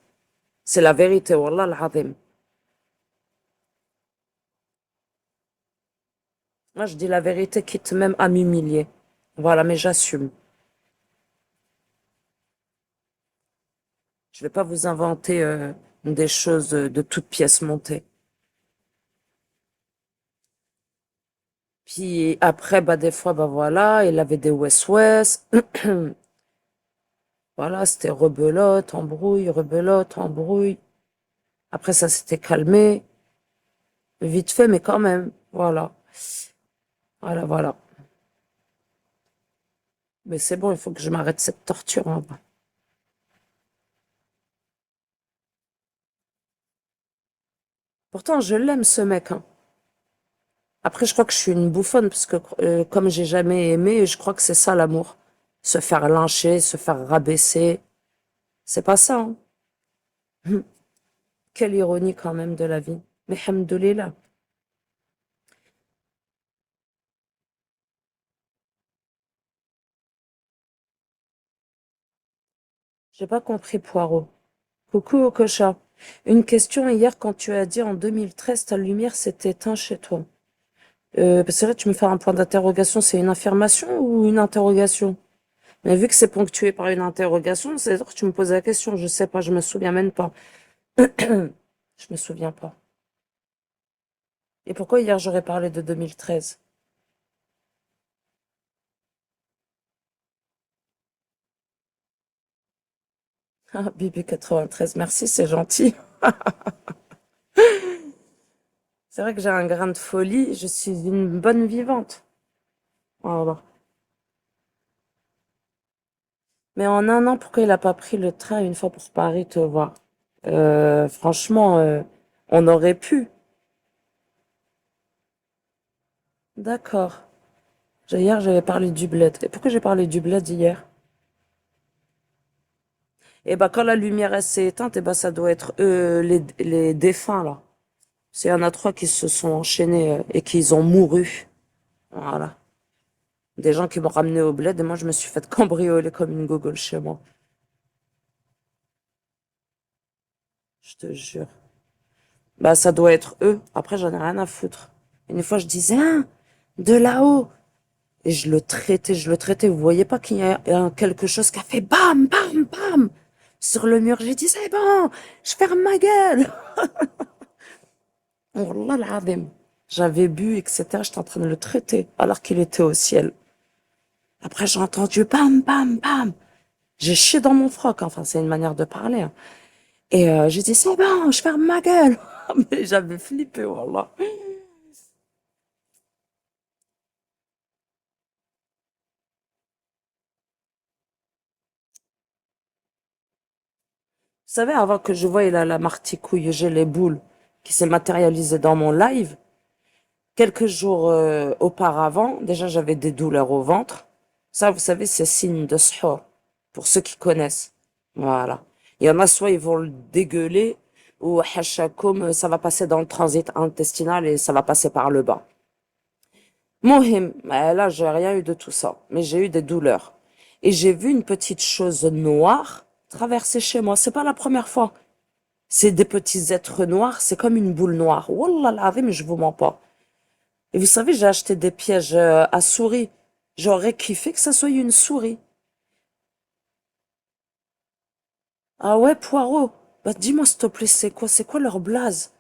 C'est la vérité, wallah al-azim. Moi, je dis la vérité, quitte même à m'humilier. Voilà, mais j'assume. Je vais pas vous inventer des choses de toutes pièces montées. Puis après, bah des fois, bah voilà, il avait des West-West. Voilà, c'était rebelote, embrouille. Après, ça s'était calmé. Vite fait, mais quand même. Voilà. Voilà, voilà. Mais c'est bon, il faut que je m'arrête cette torture, hein. Pourtant, je l'aime, ce mec, hein. Après, je crois que je suis une bouffonne, parce que comme j'ai jamais aimé, je crois que c'est ça l'amour. Se faire lyncher, se faire rabaisser. C'est pas ça, hein. Quelle ironie quand même de la vie. Mais hamdoulilah. J'ai pas compris, Poirot. Coucou, Okocha. Une question hier quand tu as dit en 2013 ta lumière s'est éteinte chez toi. C'est vrai, tu me fais un point d'interrogation, c'est une affirmation ou une interrogation? Mais vu que c'est ponctué par une interrogation, c'est-à-dire que tu me poses la question, je sais pas, je me souviens même pas. Je me souviens pas. Et pourquoi hier j'aurais parlé de 2013? Ah, Bibi 93, merci, c'est gentil. C'est vrai que j'ai un grain de folie, je suis une bonne vivante. Voilà. Mais en un an, pourquoi il a pas pris le train une fois pour Paris te voir? Franchement, on aurait pu. D'accord. Hier, j'avais parlé du bled. Et pourquoi j'ai parlé du bled hier? Eh ben, quand la lumière elle s'est éteinte, eh ben, ça doit être les défunts, là. C'est y en a trois qui se sont enchaînés et qui ont mouru. Voilà. Des gens qui m'ont ramené au bled et moi, je me suis fait cambrioler comme une gogole chez moi. Je te jure. Bah, ça doit être eux. Après, j'en ai rien à foutre. Une fois, je disais, hein, de là-haut. Et je le traitais. Vous voyez pas qu'il y a quelque chose qui a fait bam, bam, bam sur le mur. J'ai dit, c'est bon, je ferme ma gueule. Wallah al-azim. J'avais bu, etc. J'étais en train de le traiter alors qu'il était au ciel. Après, j'ai entendu bam, bam, bam. J'ai chié dans mon froc. Enfin, c'est une manière de parler, hein. Et j'ai dit, c'est bon, je ferme ma gueule. Mais j'avais flippé, wallah. Vous savez, avant que je voie la marticouille, j'ai les boules qui s'est matérialisée dans mon live. Quelques jours auparavant, déjà j'avais des douleurs au ventre. Ça, vous savez, c'est signe de suhoor, pour ceux qui connaissent. Voilà. Il y en a soit ils vont le dégueuler, ou hashakoum, ça va passer dans le transit intestinal et ça va passer par le bas. Mohim, là, j'ai rien eu de tout ça, mais j'ai eu des douleurs. Et j'ai vu une petite chose noire traverser chez moi. C'est pas la première fois. C'est des petits êtres noirs, c'est comme une boule noire. Wallah l'azim, mais je vous mens pas. Et vous savez, j'ai acheté des pièges à souris. J'aurais kiffé que ça soit une souris. Ah ouais, Poirot. Bah dis-moi s'il te plaît, c'est quoi leur blaze?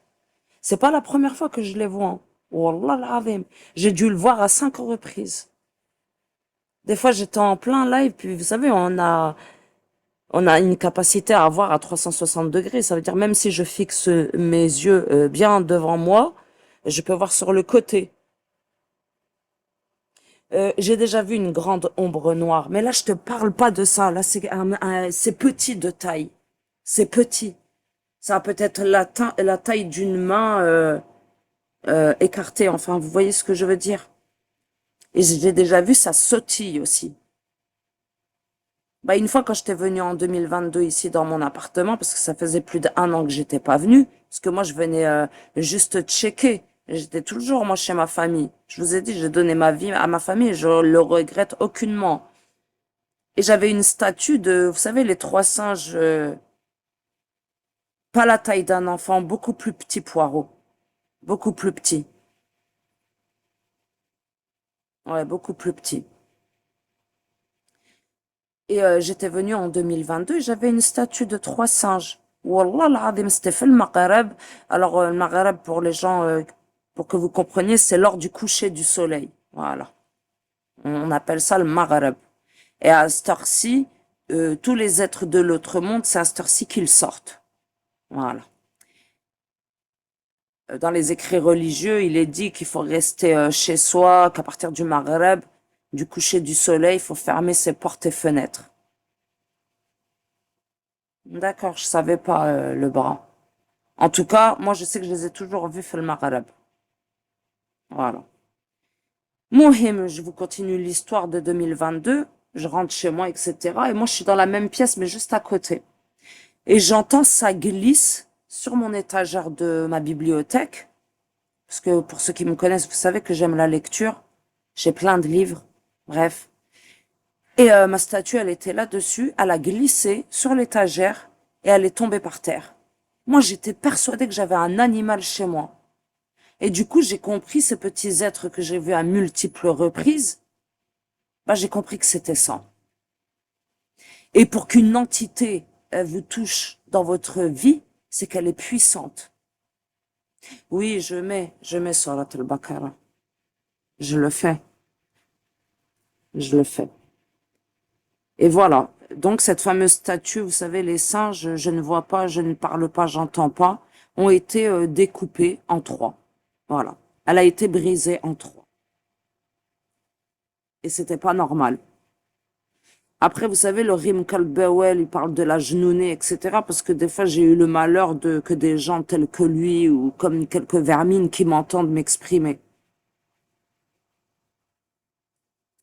C'est pas la première fois que je les vois, hein. Wallah l'azim. J'ai dû le voir à 5 reprises. Des fois, j'étais en plein live, puis vous savez, on a une capacité à voir à 360 degrés. Ça veut dire même si je fixe mes yeux bien devant moi, je peux voir sur le côté. J'ai déjà vu une grande ombre noire, mais là, je te parle pas de ça. Là, c'est petit de taille. C'est petit. Ça a peut-être la taille d'une main écartée. Enfin, vous voyez ce que je veux dire? Et j'ai déjà vu, ça sautille aussi. Bah, une fois quand j'étais venue en 2022 ici dans mon appartement, parce que ça faisait plus d'un an que j'étais pas venue, parce que moi je venais juste checker. J'étais toujours moi chez ma famille. Je vous ai dit, j'ai donné ma vie à ma famille et je le regrette aucunement. Et j'avais une statue de, vous savez, les trois singes, pas la taille d'un enfant, beaucoup plus petit Poirot, beaucoup plus petit. Ouais, beaucoup plus petit. Et j'étais venue en 2022 et j'avais une statue de trois singes. Wallah al-azim, c'était fait le Maghreb. Alors, le Maghreb, pour les gens, pour que vous compreniez, c'est l'heure du coucher du soleil. Voilà. On appelle ça le Maghreb. Et à cette heure-ci, tous les êtres de l'autre monde, c'est à cette heure-ci qu'ils sortent. Voilà. Dans les écrits religieux, il est dit qu'il faut rester chez soi, qu'à partir du Maghreb, du coucher du soleil, il faut fermer ses portes et fenêtres. D'accord, je savais pas le bras. En tout cas, moi je sais que je les ai toujours vus faire le Maghreb. Voilà. Mohim, je vous continue l'histoire de 2022. Je rentre chez moi, etc. Et moi je suis dans la même pièce, mais juste à côté. Et j'entends ça glisse sur mon étagère de ma bibliothèque. Parce que pour ceux qui me connaissent, vous savez que j'aime la lecture. J'ai plein de livres. Bref. Et ma statue, elle était là-dessus. Elle a glissé sur l'étagère et elle est tombée par terre. Moi, j'étais persuadée que j'avais un animal chez moi. Et du coup, j'ai compris ces petits êtres que j'ai vus à multiples reprises. Bah, j'ai compris que c'était ça. Et pour qu'une entité elle vous touche dans votre vie, c'est qu'elle est puissante. Oui, je mets Surat al-Baqarah. Je le fais. Je le fais. Et voilà. Donc, cette fameuse statue, vous savez, les singes, je ne vois pas, je ne parle pas, j'entends pas, ont été découpés en trois. Voilà. Elle a été brisée en trois. Et c'était pas normal. Après, vous savez, le Rim Kalbewel, il parle de la genounée, etc. Parce que des fois, j'ai eu le malheur de que des gens tels que lui ou comme quelques vermines qui m'entendent m'exprimer.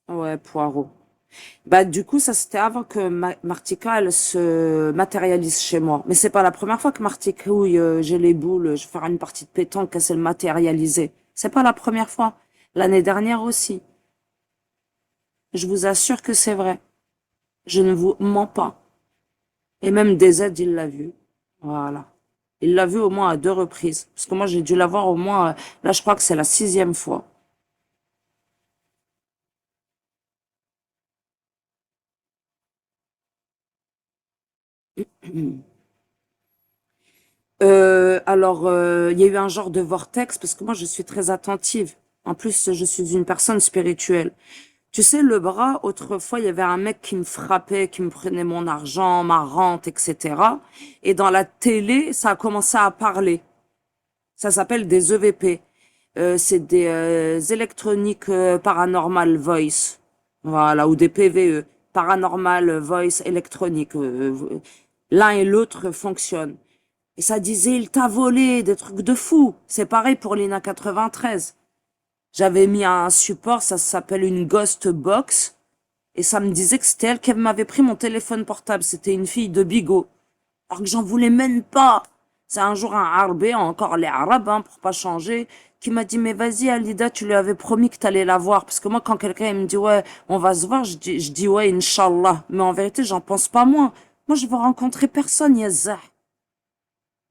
Ouais, Poirot. Bah, du coup, ça, c'était avant que Martika, elle se matérialise chez moi. Mais c'est pas la première fois que Martika, oui, j'ai les boules, je vais faire une partie de pétanque, qu'elle s'est matérialisée. C'est pas la première fois. L'année dernière aussi. Je vous assure que c'est vrai. Je ne vous mens pas. Et même DZ, il l'a vu. Voilà. Il l'a vu au moins à deux reprises. Parce que moi, j'ai dû la voir au moins, là, je crois que c'est la sixième fois. Alors, il y a eu un genre de vortex, parce que moi, je suis très attentive. En plus, je suis une personne spirituelle. Tu sais, le bras, autrefois, il y avait un mec qui me frappait, qui me prenait mon argent, ma rente, etc. Et dans la télé, ça a commencé à parler. Ça s'appelle des EVP. C'est des électroniques paranormal voice. Voilà, ou des PVE. Paranormal voice électronique. L'un et l'autre fonctionnent. Et ça disait, il t'a volé, des trucs de fou. C'est pareil pour l'INA 93. J'avais mis un support, ça s'appelle une Ghost Box. Et ça me disait que c'était elle qui m'avait pris mon téléphone portable. C'était une fille de Bigot. Alors que j'en voulais même pas. C'est un jour un Arbé, encore les Arabes, hein, pour pas changer, qui m'a dit, mais vas-y, Alida, tu lui avais promis que t'allais la voir. Parce que moi, quand quelqu'un il me dit, ouais, on va se voir, je dis ouais, Inch'Allah. Mais en vérité, j'en pense pas moins. Moi, je veux rencontrer personne, Yazah.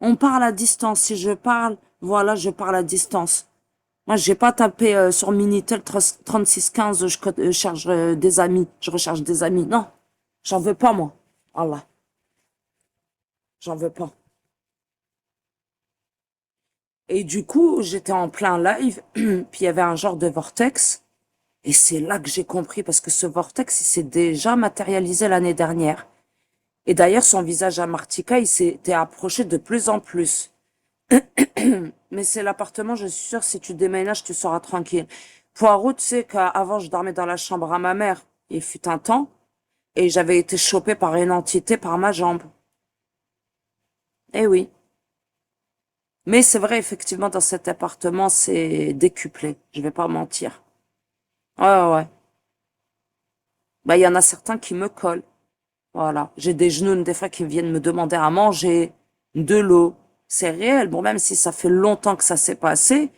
On parle à distance. Si je parle, voilà, je parle à distance. Moi, j'ai pas tapé sur Minitel 3615, je cherche des amis, je recherche des amis. Non, j'en veux pas, moi. Allah, j'en veux pas. Et du coup, j'étais en plein live, puis il y avait un genre de vortex, et c'est là que j'ai compris, parce que ce vortex, il s'est déjà matérialisé l'année dernière. Et d'ailleurs, son visage à Martika, il s'était approché de plus en plus. Mais c'est l'appartement, je suis sûre, si tu déménages, tu seras tranquille. Poirot, tu sais qu'avant, je dormais dans la chambre à ma mère. Il fut un temps, et j'avais été chopée par une entité par ma jambe. Eh oui. Mais c'est vrai, effectivement, dans cet appartement, c'est décuplé. Je vais pas mentir. Ouais, ouais, ouais. Bah, il y en a certains qui me collent. Voilà. J'ai des genoux, des fois, qui viennent me demander à manger, de l'eau. C'est réel. Bon, même si ça fait longtemps que ça s'est passé,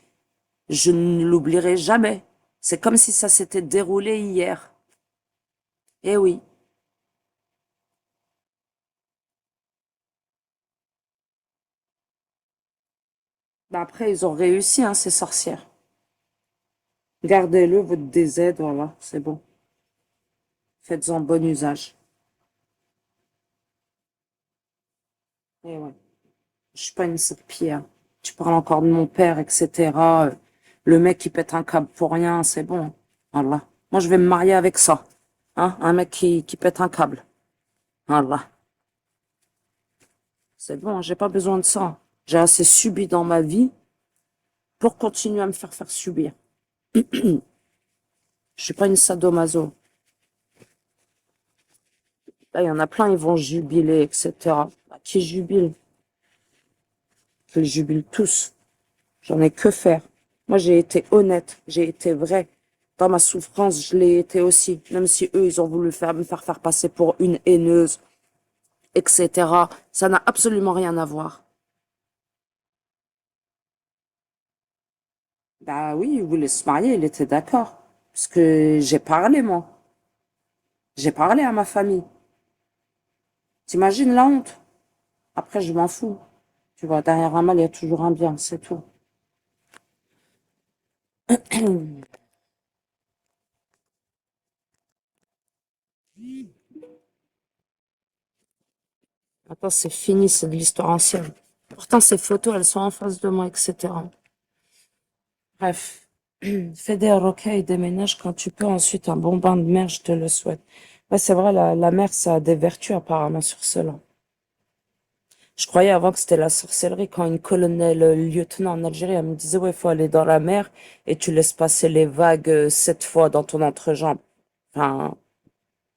je ne l'oublierai jamais. C'est comme si ça s'était déroulé hier. Eh oui. Bah, après, ils ont réussi, hein, ces sorcières. Gardez-le, votre DZ, voilà, c'est bon. Faites-en bon usage. Eh ouais. Je suis pas une sale pierre. Tu parles encore de mon père, etc. Le mec qui pète un câble pour rien, c'est bon. Voilà. Moi, je vais me marier avec ça. Hein? Un mec qui pète un câble. Voilà. C'est bon, j'ai pas besoin de ça. J'ai assez subi dans ma vie pour continuer à me faire subir. Je suis pas une sadomaso. Là, il y en a plein, ils vont jubiler, etc. Bah, qui jubile? Qu'ils jubilent tous. J'en ai que faire. Moi, j'ai été honnête, j'ai été vraie. Dans ma souffrance, je l'ai été aussi. Même si eux, ils ont voulu me faire passer pour une haineuse, etc. Ça n'a absolument rien à voir. Bah oui, il voulait se marier, il était d'accord. Parce que j'ai parlé, moi. J'ai parlé à ma famille. T'imagines la honte? Après, je m'en fous. Tu vois, derrière un mal, il y a toujours un bien, c'est tout. Attends, c'est fini, c'est de l'histoire ancienne. Pourtant, ces photos, elles sont en face de moi, etc. Bref. Fais des rocailles, déménage quand tu peux. Ensuite, un bon bain de mer, je te le souhaite. Ouais, c'est vrai, la mer, ça a des vertus apparemment sur cela. Je croyais avant que c'était la sorcellerie quand une colonel lieutenant en Algérie, elle me disait, ouais, il faut aller dans la mer et tu laisses passer les vagues 7 fois dans ton entrejambe. Enfin,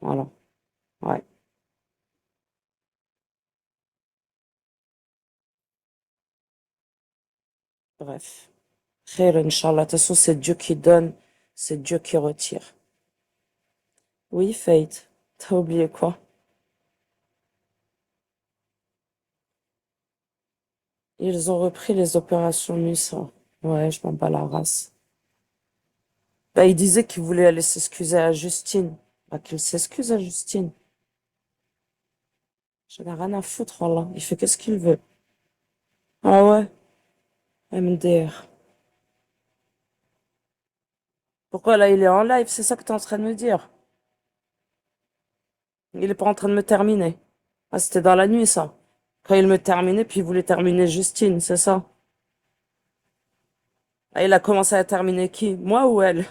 voilà. Ouais, bref. Khair, Inch'Allah. De toute façon, c'est Dieu qui donne, c'est Dieu qui retire. Oui, Fate. T'as oublié quoi? Ils ont repris les opérations Musa. Ouais, je m'en bats la race. Bah, il disait qu'il voulait aller s'excuser à Justine. Bah, qu'il s'excuse à Justine. J'en ai rien à foutre, voilà. Il fait qu'est-ce qu'il veut. Ah ouais? MDR. Pourquoi là, il est en live? C'est ça que t'es en train de me dire? Il est pas en train de me terminer. Ah, c'était dans la nuit, ça. Quand il me terminait, puis il voulait terminer Justine, c'est ça? Ah, il a commencé à terminer qui? Moi ou elle?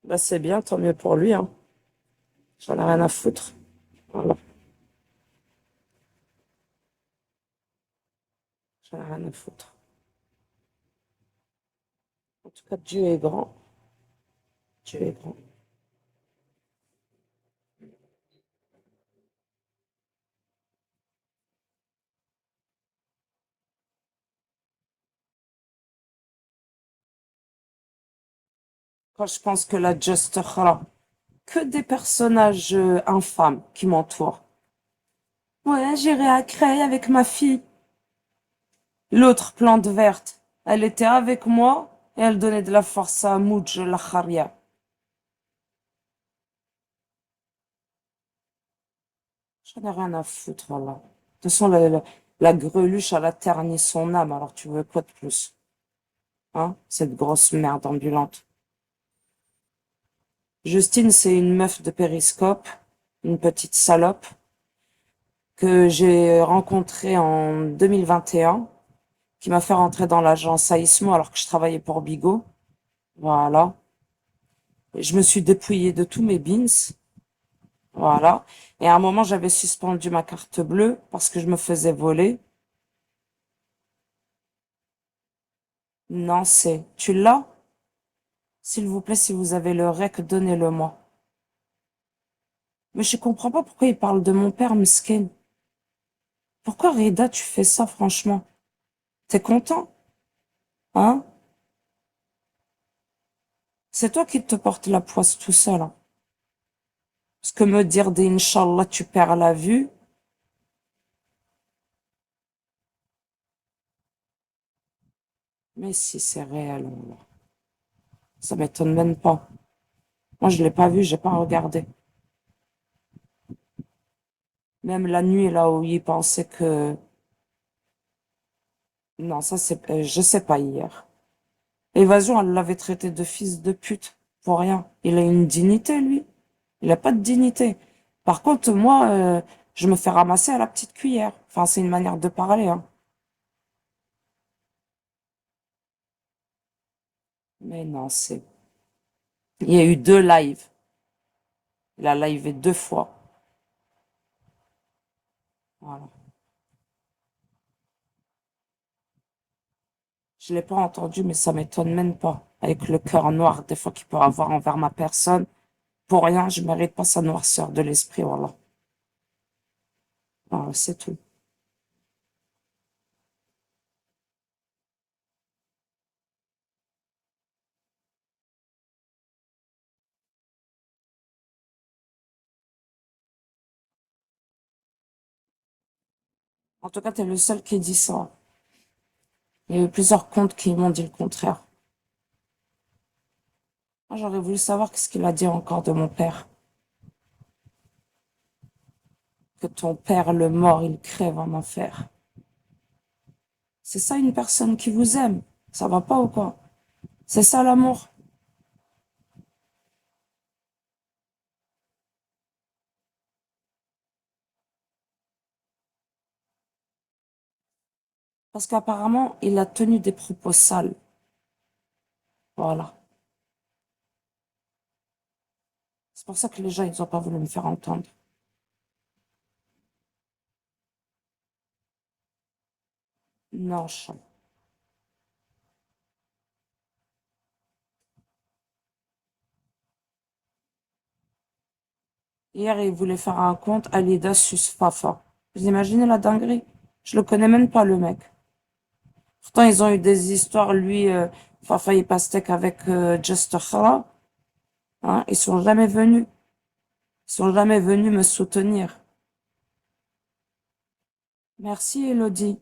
Bah, c'est bien, tant mieux pour lui, hein. J'en ai rien à foutre. Voilà. J'en ai rien à foutre. En tout cas, Dieu est grand. Dieu est grand. Quand je pense que la Just Khara, que des personnages infâmes qui m'entourent. Ouais, j'irai à Creil avec ma fille. L'autre plante verte, elle était avec moi et elle donnait de la force à Mouj, la Kharia. J'en ai rien à foutre, voilà. De toute façon, la greluche, elle a terni son âme, alors tu veux quoi de plus? Hein? Cette grosse merde ambulante. Justine, c'est une meuf de périscope, une petite salope, que j'ai rencontrée en 2021, qui m'a fait rentrer dans l'agence Aïsmo alors que je travaillais pour Bigot. Voilà. Je me suis dépouillée de tous mes beans. Voilà. Et à un moment, j'avais suspendu ma carte bleue parce que je me faisais voler. Non, c'est. Tu l'as? S'il vous plaît, si vous avez le rec, donnez-le-moi. Mais je comprends pas pourquoi il parle de mon père, Miskin. Pourquoi, Rida, tu fais ça, franchement? T'es content? Hein? C'est toi qui te portes la poisse tout seul, hein. Parce que me dire des Inch'Allah, tu perds la vue, mais si c'est réel, Wallah. Ça m'étonne même pas. Moi, je l'ai pas vu, j'ai pas regardé. Même la nuit, là où il pensait que... Non, ça c'est... je sais pas, hier. Évasion, elle l'avait traité de fils de pute. Pour rien. Il a une dignité, lui. Il a pas de dignité. Par contre, moi, je me fais ramasser à la petite cuillère. Enfin, c'est une manière de parler, hein. Mais non, c'est... Il y a eu deux lives. Il a livé deux fois. Voilà. Je l'ai pas entendu, mais ça m'étonne même pas. Avec le cœur noir, des fois, qu'il peut avoir envers ma personne. Pour rien, je mérite pas sa noirceur de l'esprit, voilà. Voilà, c'est tout. En tout cas, t'es le seul qui dit ça. Il y a eu plusieurs comptes qui m'ont dit le contraire. Moi, j'aurais voulu savoir qu'est-ce qu'il a dit encore de mon père. Que ton père, le mort, il crève en enfer. C'est ça une personne qui vous aime. Ça va pas ou quoi? C'est ça l'amour. Parce qu'apparemment, il a tenu des propos sales. Voilà. C'est pour ça que les gens, ils ont pas voulu me faire entendre. Non, hier, il voulait faire un compte Alida sus Fafa. Vous imaginez la dinguerie? Je le connais même pas, le mec. Pourtant, ils ont eu des histoires, lui, Fafa et Pastèque avec Just Khala. Hein, ils sont jamais venus me soutenir. Merci, Elodie.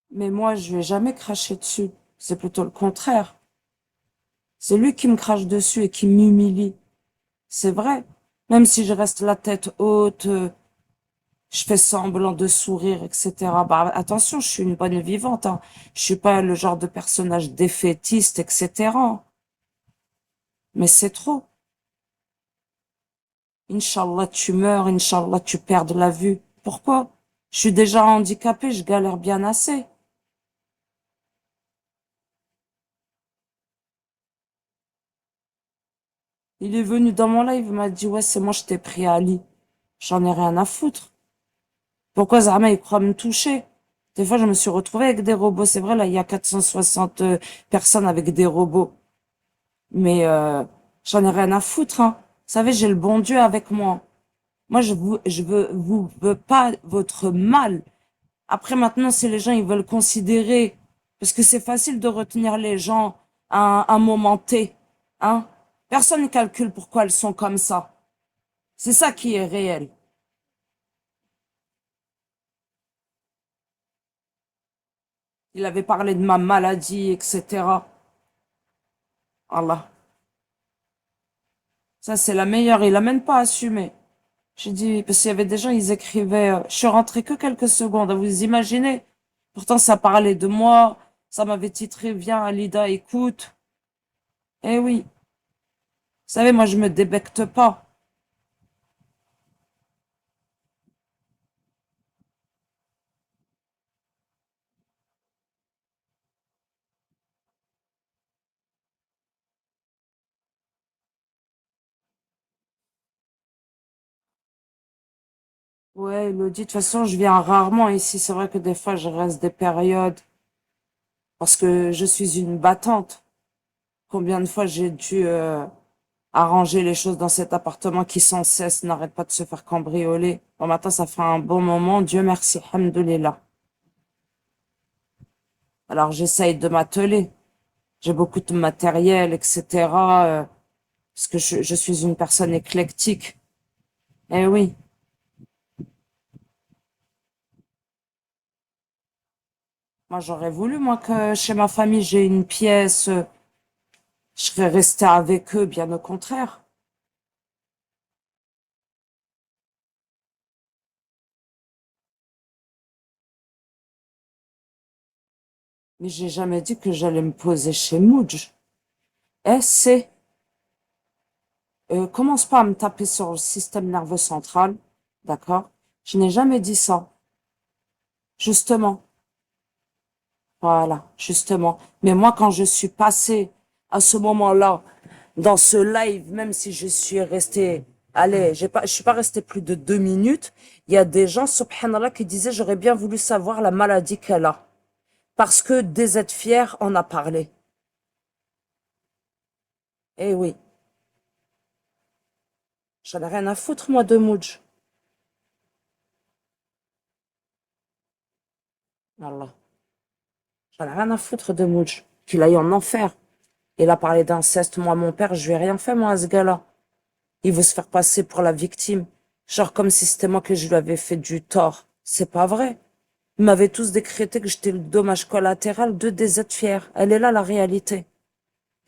Mais moi, je lui ai jamais craché dessus. C'est plutôt le contraire. C'est lui qui me crache dessus et qui m'humilie. C'est vrai. Même si je reste la tête haute, je fais semblant de sourire, etc. Bah, attention, je suis une bonne vivante, hein. Je suis pas le genre de personnage défaitiste, etc. Mais c'est trop. Inch'Allah, tu meurs, Inch'Allah, tu perds de la vue. Pourquoi? Je suis déjà handicapée, je galère bien assez. Il est venu dans mon live, il m'a dit, ouais, c'est moi, je t'ai pris à Ali. J'en ai rien à foutre. Pourquoi Zama, il croit me toucher? Des fois, je me suis retrouvée avec des robots. C'est vrai, là, il y a 460 personnes avec des robots. Mais j'en ai rien à foutre, hein. Vous savez, j'ai le bon Dieu avec moi. Moi, vous veux pas votre mal. Après, maintenant, si les gens, ils veulent considérer, parce que c'est facile de retenir les gens à un moment T, hein. Personne ne calcule pourquoi elles sont comme ça. C'est ça qui est réel. Il avait parlé de ma maladie, etc. Allah. Ça, c'est la meilleure. Il a même pas assumé. J'ai dit, parce qu'il y avait des gens, ils écrivaient, je suis rentrée que quelques secondes, vous imaginez? Pourtant, ça parlait de moi, ça m'avait titré, viens, Alida, écoute. Eh oui. Vous savez, moi, je me débecte pas. Ouais, Elodie, de toute façon, je viens rarement ici. C'est vrai que des fois, je reste des périodes parce que je suis une battante. Combien de fois j'ai dû arranger les choses dans cet appartement qui sans cesse n'arrête pas de se faire cambrioler. Bon, maintenant, ça fait un bon moment. Dieu merci, alhamdoulilah. Alors, j'essaye de m'atteler. J'ai beaucoup de matériel, etc. Parce que je suis une personne éclectique. Eh oui. Moi, j'aurais voulu, moi, que chez ma famille, j'ai une pièce. Je serais restée avec eux, bien au contraire. Mais j'ai jamais dit que j'allais me poser chez Mouj. Eh, commence pas à me taper sur le système nerveux central, d'accord? Je n'ai jamais dit ça. Justement, voilà, justement. Mais moi, quand je suis passée à ce moment-là, dans ce live, même si je suis restée, allez, je suis pas restée plus de 2 minutes, il y a des gens, subhanallah, qui disaient, j'aurais bien voulu savoir la maladie qu'elle a. Parce que des êtres fiers en a parlé. Eh oui, j'en ai rien à foutre, moi, de Mouj. Allah. J'en ai rien à foutre de Mouj. Qu'il aille en enfer. Il a parlé d'inceste. Moi, mon père, je lui ai rien fait, moi, à ce gars-là. Il veut se faire passer pour la victime. Genre comme si c'était moi que je lui avais fait du tort. C'est pas vrai. Ils m'avaient tous décrété que j'étais le dommage collatéral de des êtres fiers. Elle est là, la réalité.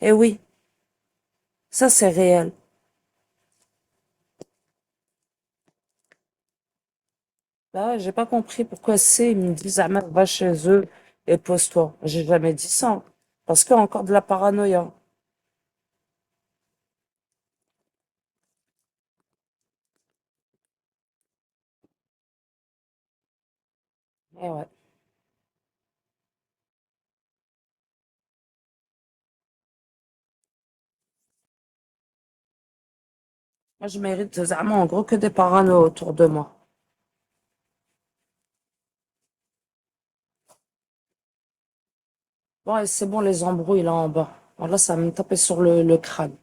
Eh oui, ça, c'est réel. Bah ouais, j'ai pas compris pourquoi ils me disent, ah, merde, va chez eux et pose-toi. J'ai jamais dit ça, hein. Parce qu'il y a encore de la paranoïa. Eh ouais. Moi, je mérite vraiment en gros que des parano autour de moi. Bon, et c'est bon, les embrouilles là en bas. Bon, là, ça me tapait sur le crâne.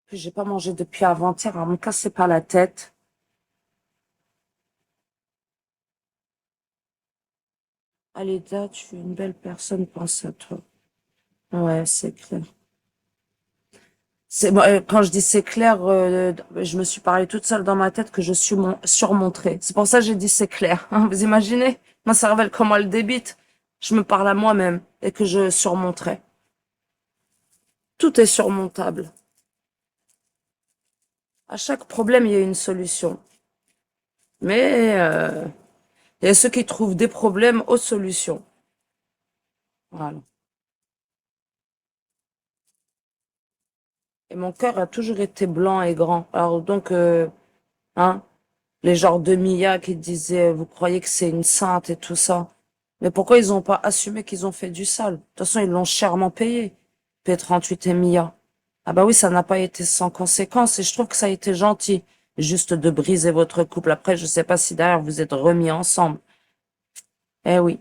Puis j'ai pas mangé depuis avant-hier, alors me cassez pas la tête. Alida, tu es une belle personne, pense à toi. Ouais, c'est clair. C'est, quand je dis c'est clair, je me suis parlé toute seule dans ma tête que je suis surmontrée. C'est pour ça que j'ai dit c'est clair. Hein, vous imaginez? Ma cervelle, comment elle débite? Je me parle à moi-même et que je surmonterai. Tout est surmontable. À chaque problème, il y a une solution. Mais il y a ceux qui trouvent des problèmes aux solutions. Voilà. Et mon cœur a toujours été blanc et grand. Alors donc, hein, les genres de Mia qui disaient, vous croyez que c'est une sainte et tout ça. Mais pourquoi ils n'ont pas assumé qu'ils ont fait du sale? De toute façon, ils l'ont chèrement payé. P38 et Mia. Ah bah oui, ça n'a pas été sans conséquence et je trouve que ça a été gentil. Juste de briser votre couple. Après, je sais pas si derrière vous êtes remis ensemble. Eh oui.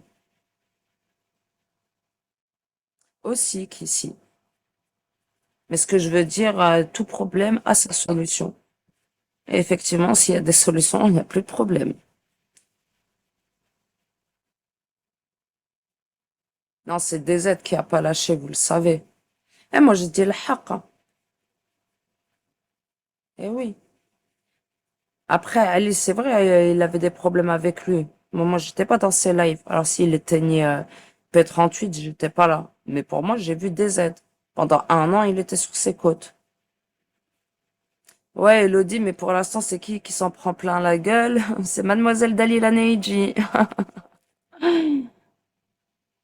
Aussi qu'ici. Mais ce que je veux dire, tout problème a sa solution. Et effectivement, s'il y a des solutions, il n'y a plus de problème. Non, c'est DZ qui a pas lâché, vous le savez. Et moi, j'ai dit le haq, hein. Eh oui. Après, Ali, c'est vrai, il avait des problèmes avec lui. Moi, j'étais pas dans ses lives. Alors, s'il éteignait P38, j'étais pas là. Mais pour moi, j'ai vu DZ. Pendant un an, il était sur ses côtes. Ouais, Elodie, mais pour l'instant, c'est qui s'en prend plein la gueule? C'est Mademoiselle Dalila Neidji.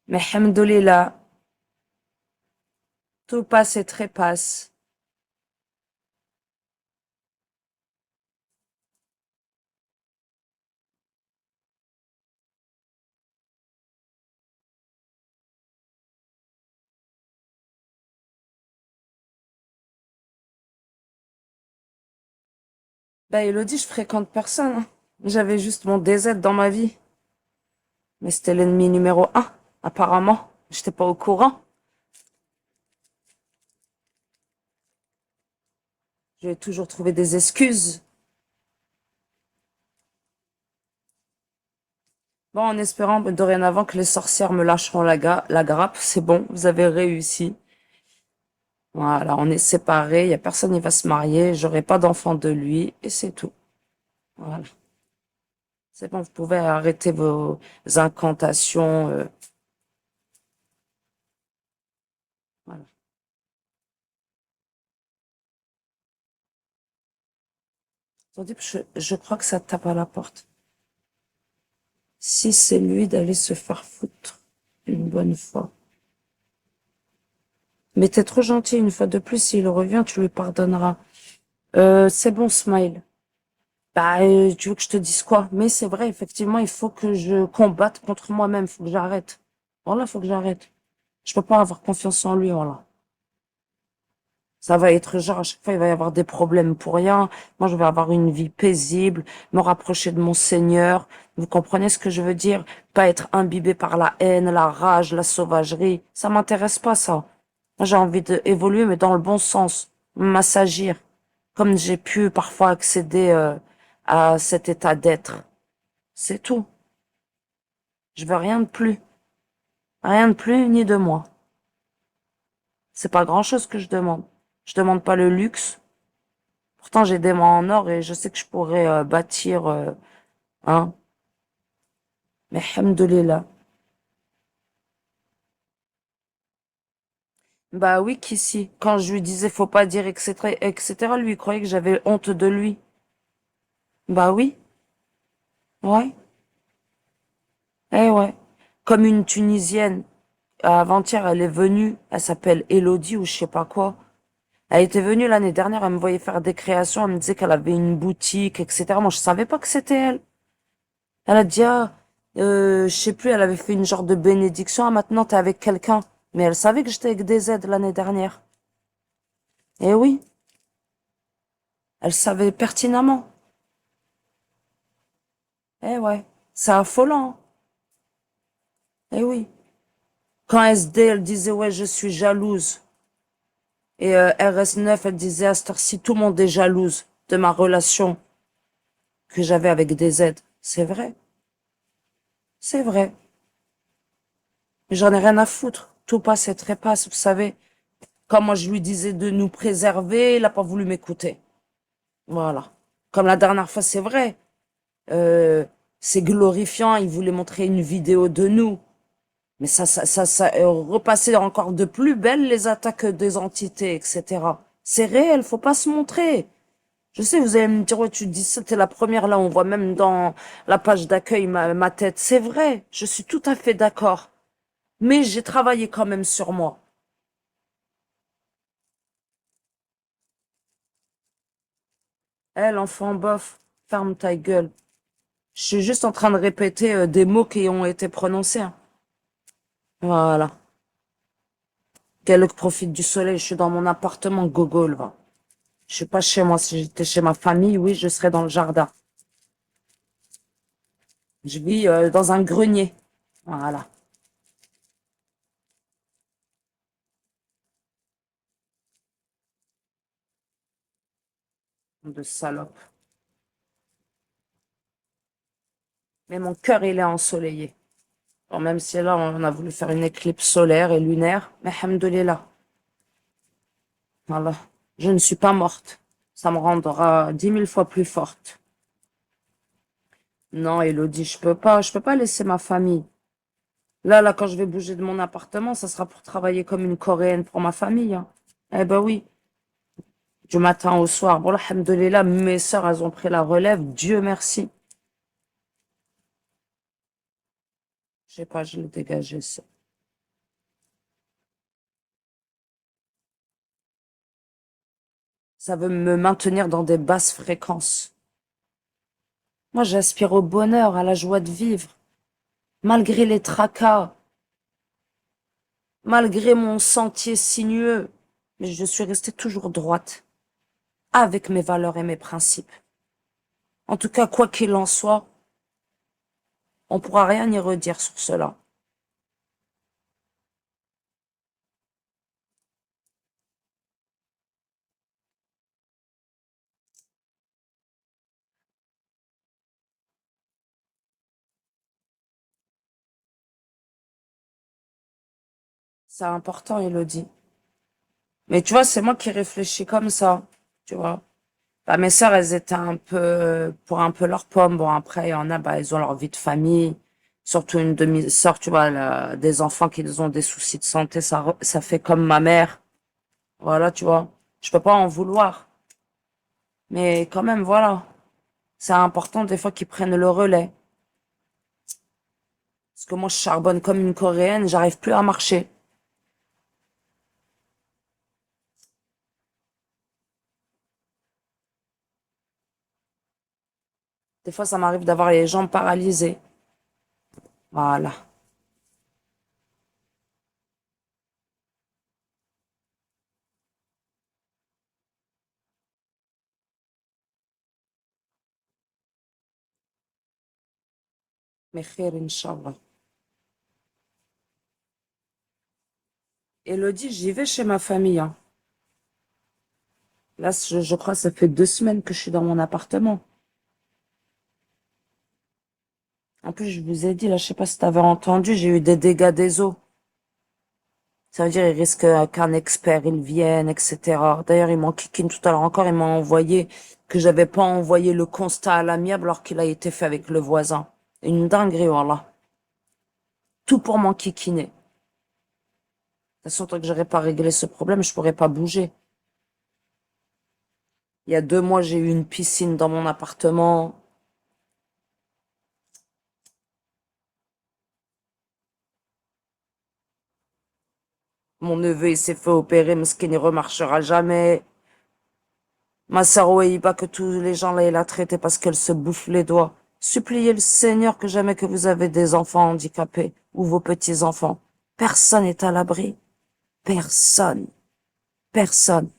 Mais hamdoulilah, tout passe et trépasse. Bah, Elodie, je fréquente personne, hein. J'avais juste mon DZ dans ma vie. Mais c'était l'ennemi numéro un, apparemment. J'étais pas au courant. J'ai toujours trouvé des excuses. Bon, en espérant dorénavant que les sorcières me lâcheront la grappe. C'est bon, vous avez réussi. Voilà, on est séparés, il y a personne qui va se marier, j'aurai pas d'enfant de lui, et c'est tout. Voilà. C'est bon, vous pouvez arrêter vos incantations. Voilà. Attendez, je crois que ça tape à la porte. Si c'est lui d'aller se faire foutre une bonne fois. Mais t'es trop gentil, une fois de plus, s'il revient, tu lui pardonneras. C'est bon, Smile. Bah, tu veux que je te dise quoi? Mais c'est vrai, effectivement, il faut que je combatte contre moi-même, faut que j'arrête. Voilà, faut que j'arrête. Je peux pas avoir confiance en lui, voilà. Ça va être genre, à chaque fois, il va y avoir des problèmes pour rien. Moi, je vais avoir une vie paisible, me rapprocher de mon Seigneur. Vous comprenez ce que je veux dire? Pas être imbibé par la haine, la rage, la sauvagerie. Ça m'intéresse pas, ça. Moi, j'ai envie d'évoluer, mais dans le bon sens. M'assagir. Comme j'ai pu parfois accéder, à cet état d'être. C'est tout. Je veux rien de plus. Rien de plus ni de moins. C'est pas grand-chose que je demande. Je demande pas le luxe. Pourtant, j'ai des mains en or et je sais que je pourrais bâtir, hein. Mais hamdoulilah. Bah oui, qu'ici, quand je lui disais faut pas dire etc., etc., lui il croyait que j'avais honte de lui. Bah oui, ouais, ouais. Comme une Tunisienne, avant-hier, elle est venue, elle s'appelle Elodie ou je sais pas quoi. Elle était venue l'année dernière, elle me voyait faire des créations, elle me disait qu'elle avait une boutique, etc. Moi, je savais pas que c'était elle. Elle a dit, ah, je sais plus, elle avait fait une genre de bénédiction. Ah, maintenant, t'es avec quelqu'un. Mais elle savait que j'étais avec des aides l'année dernière. Eh oui, elle savait pertinemment. Eh ouais, c'est affolant, hein. Eh oui. Quand SD, elle disait, ouais, je suis jalouse. Et RS9, elle disait, à cette heure-ci, tout le monde est jalouse de ma relation que j'avais avec des aides. C'est vrai, c'est vrai. Mais j'en ai rien à foutre. Tout passe et trépasse, vous savez. Quand moi je lui disais de nous préserver, il a pas voulu m'écouter. Voilà. Comme la dernière fois, c'est vrai. Euh, c'est glorifiant. Il voulait montrer une vidéo de nous. Mais ça repassait encore de plus belle les attaques des entités, etc. C'est réel, faut pas se montrer. Je sais, vous allez me dire, ouais, tu dis ça, t'es la première là, on voit même dans la page d'accueil ma tête. C'est vrai, je suis tout à fait d'accord. Mais j'ai travaillé quand même sur moi. Eh, l'enfant bof, ferme ta gueule. Je suis juste en train de répéter des mots qui ont été prononcés, hein. Voilà. Qu'elle profite du soleil. Je suis dans mon appartement gogol, va. Je suis pas chez moi. Si j'étais chez ma famille, oui, je serais dans le jardin. Je vis dans un grenier. Voilà. De salope. Mais mon cœur, il est ensoleillé. Bon, même si là, on a voulu faire une éclipse solaire et lunaire, mais hamdoulilah. Voilà. Je ne suis pas morte. Ça me rendra 10 000 fois plus forte. Non, Elodie, je peux pas laisser ma famille. Là, quand je vais bouger de mon appartement, ça sera pour travailler comme une Coréenne pour ma famille, hein. Eh ben oui, du matin au soir. Bon, alhamdoulilah, mes sœurs, elles ont pris la relève. Dieu merci. Je sais pas, je l'ai dégagé, ça. Ça veut me maintenir dans des basses fréquences. Moi, j'aspire au bonheur, à la joie de vivre. Malgré les tracas, malgré mon sentier sinueux. Mais je suis restée toujours droite, avec mes valeurs et mes principes. En tout cas, quoi qu'il en soit, on pourra rien y redire sur cela. C'est important, Elodie. Mais tu vois, c'est moi qui réfléchis comme ça, tu vois. Bah, mes sœurs, elles étaient un peu, pour un peu leur pomme. Bon, après, il y en a, bah, elles ont leur vie de famille. Surtout une demi-sœur, tu vois, des enfants qui ont des soucis de santé, ça fait comme ma mère. Voilà, tu vois. Je peux pas en vouloir. Mais quand même, voilà. C'est important des fois qu'ils prennent le relais. Parce que moi, je charbonne comme une Coréenne, j'arrive plus à marcher. Des fois, ça m'arrive d'avoir les jambes paralysées. Voilà. Mais khair, Inch'Allah. Elodie, j'y vais chez ma famille, hein. Là, je crois que ça fait 2 semaines que je suis dans mon appartement. En plus, je vous ai dit, là, je sais pas si t'avais entendu, j'ai eu des dégâts des eaux. Ça veut dire, il risque qu'un expert, il vienne, etc. D'ailleurs, il m'en kikine tout à l'heure encore, il m'a envoyé que j'avais pas envoyé le constat à l'amiable alors qu'il a été fait avec le voisin. Une dinguerie, voilà. Tout pour m'enquiquiner. De toute façon, tant que j'aurais pas réglé ce problème, je pourrais pas bouger. Il y a 2 mois, j'ai eu une piscine dans mon appartement. Mon neveu, il s'est fait opérer, mais ce qui ne remarchera jamais. Ma sœur Ouéiba, que tous les gens là, il a traité parce qu'elle se bouffe les doigts. Suppliez le Seigneur que jamais que vous avez des enfants handicapés ou vos petits-enfants. Personne n'est à l'abri. Personne. Personne.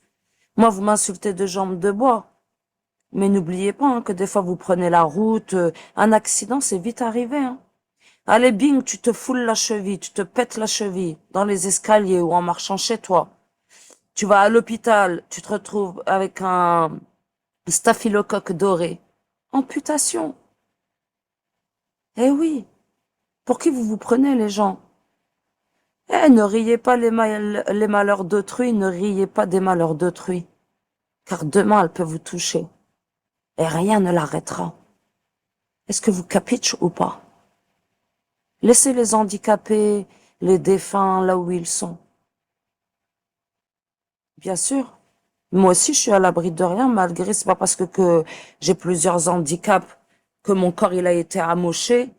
Moi, vous m'insultez de jambes de bois. Mais n'oubliez pas hein, que des fois, vous prenez la route. Un accident, c'est vite arrivé. Hein. Allez, bing, tu te foules la cheville, tu te pètes la cheville dans les escaliers ou en marchant chez toi. Tu vas à l'hôpital, tu te retrouves avec un staphylocoque doré. Amputation. Eh oui. Pour qui vous vous prenez, les gens? Eh, ne riez pas les malheurs d'autrui, ne riez pas des malheurs d'autrui. Car demain, elle peut vous toucher. Et rien ne l'arrêtera. Est-ce que vous capitch ou pas? Laissez les handicapés, les défunts là où ils sont. Bien sûr. Moi aussi, je suis à l'abri de rien, malgré, c'est pas parce que j'ai plusieurs handicaps, que mon corps, il a été amoché,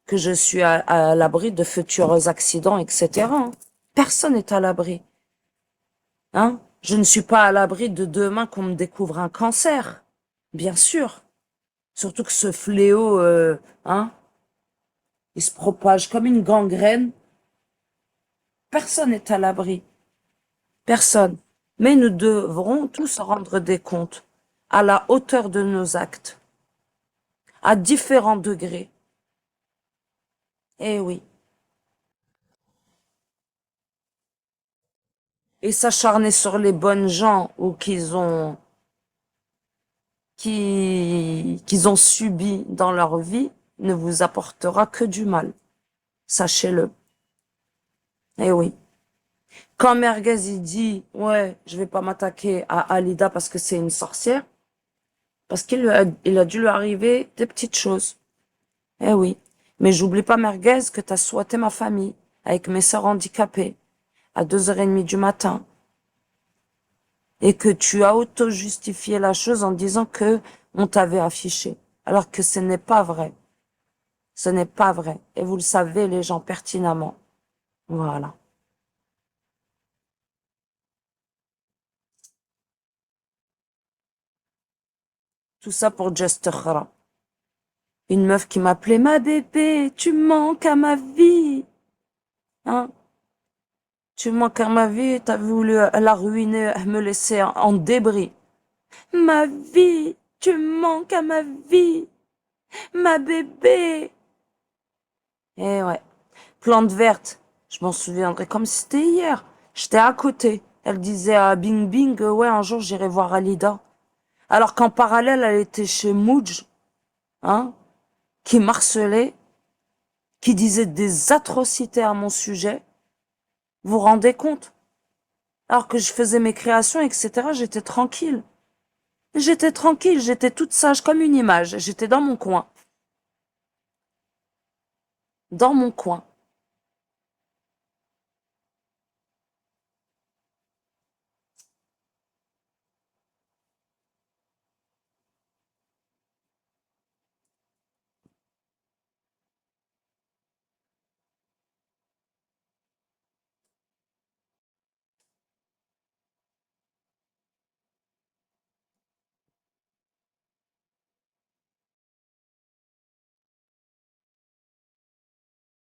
que je suis à l'abri de futurs accidents, etc. hein. Personne n'est à l'abri. Hein? Je ne suis pas à l'abri de demain qu'on me découvre un cancer. Bien sûr. Surtout que ce fléau, hein, il se propage comme une gangrène. Personne n'est à l'abri. Personne. Mais nous devrons tous rendre des comptes à la hauteur de nos actes, à différents degrés. Eh oui. Et s'acharner sur les bonnes gens ou qu'ils ont subi dans leur vie ne vous apportera que du mal. Sachez-le. Eh oui. Quand Merguez il dit ouais, je vais pas m'attaquer à Alida parce que c'est une sorcière, parce il a dû lui arriver des petites choses. Eh oui. Mais j'oublie pas Merguez que t'as souhaité ma famille avec mes sœurs handicapées à 2h30 du matin et que tu as auto-justifié la chose en disant que on t'avait affiché. Alors que ce n'est pas vrai. Ce n'est pas vrai. Et vous le savez, les gens, pertinemment. Voilà. Tout ça pour Just Khara. Une meuf qui m'appelait ma bébé, tu manques à ma vie. Hein? Tu manques à ma vie, t'as voulu la ruiner, me laisser en débris. Ma vie, Tu me manques à ma vie, ma bébé. Eh ouais. Plante verte. Je m'en souviendrai comme si c'était hier. J'étais à côté. Elle disait à Bing Bing, ouais, un jour j'irai voir Alida. Alors qu'en parallèle, elle était chez Mouj, hein, qui m'harcelait, qui disait des atrocités à mon sujet. Vous vous rendez compte? Alors que je faisais mes créations, etc., j'étais tranquille. J'étais tranquille, j'étais toute sage comme une image. J'étais dans mon coin. Dans mon coin.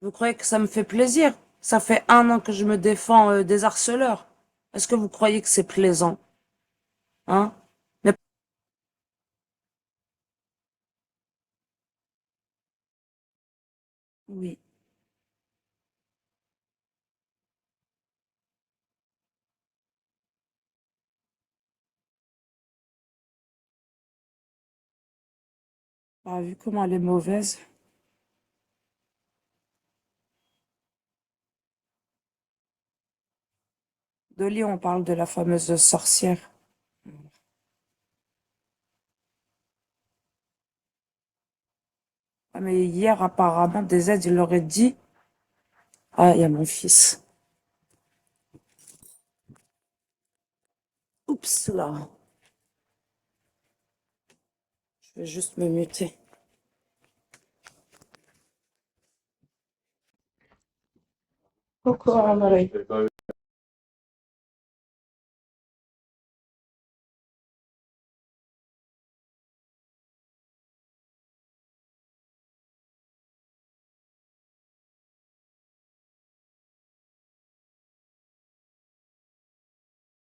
Vous croyez que ça me fait plaisir? Ça fait 1 an que je me défends des harceleurs. Est-ce que vous croyez que c'est plaisant? Hein? Mais oui. Ah, vu comment elle est mauvaise. Dolly, on parle de la fameuse sorcière. Ah, mais hier, apparemment, des aides, il leur a dit, ah, il y a mon fils. Oups, là. Je vais juste me muter. Coucou, Amaury.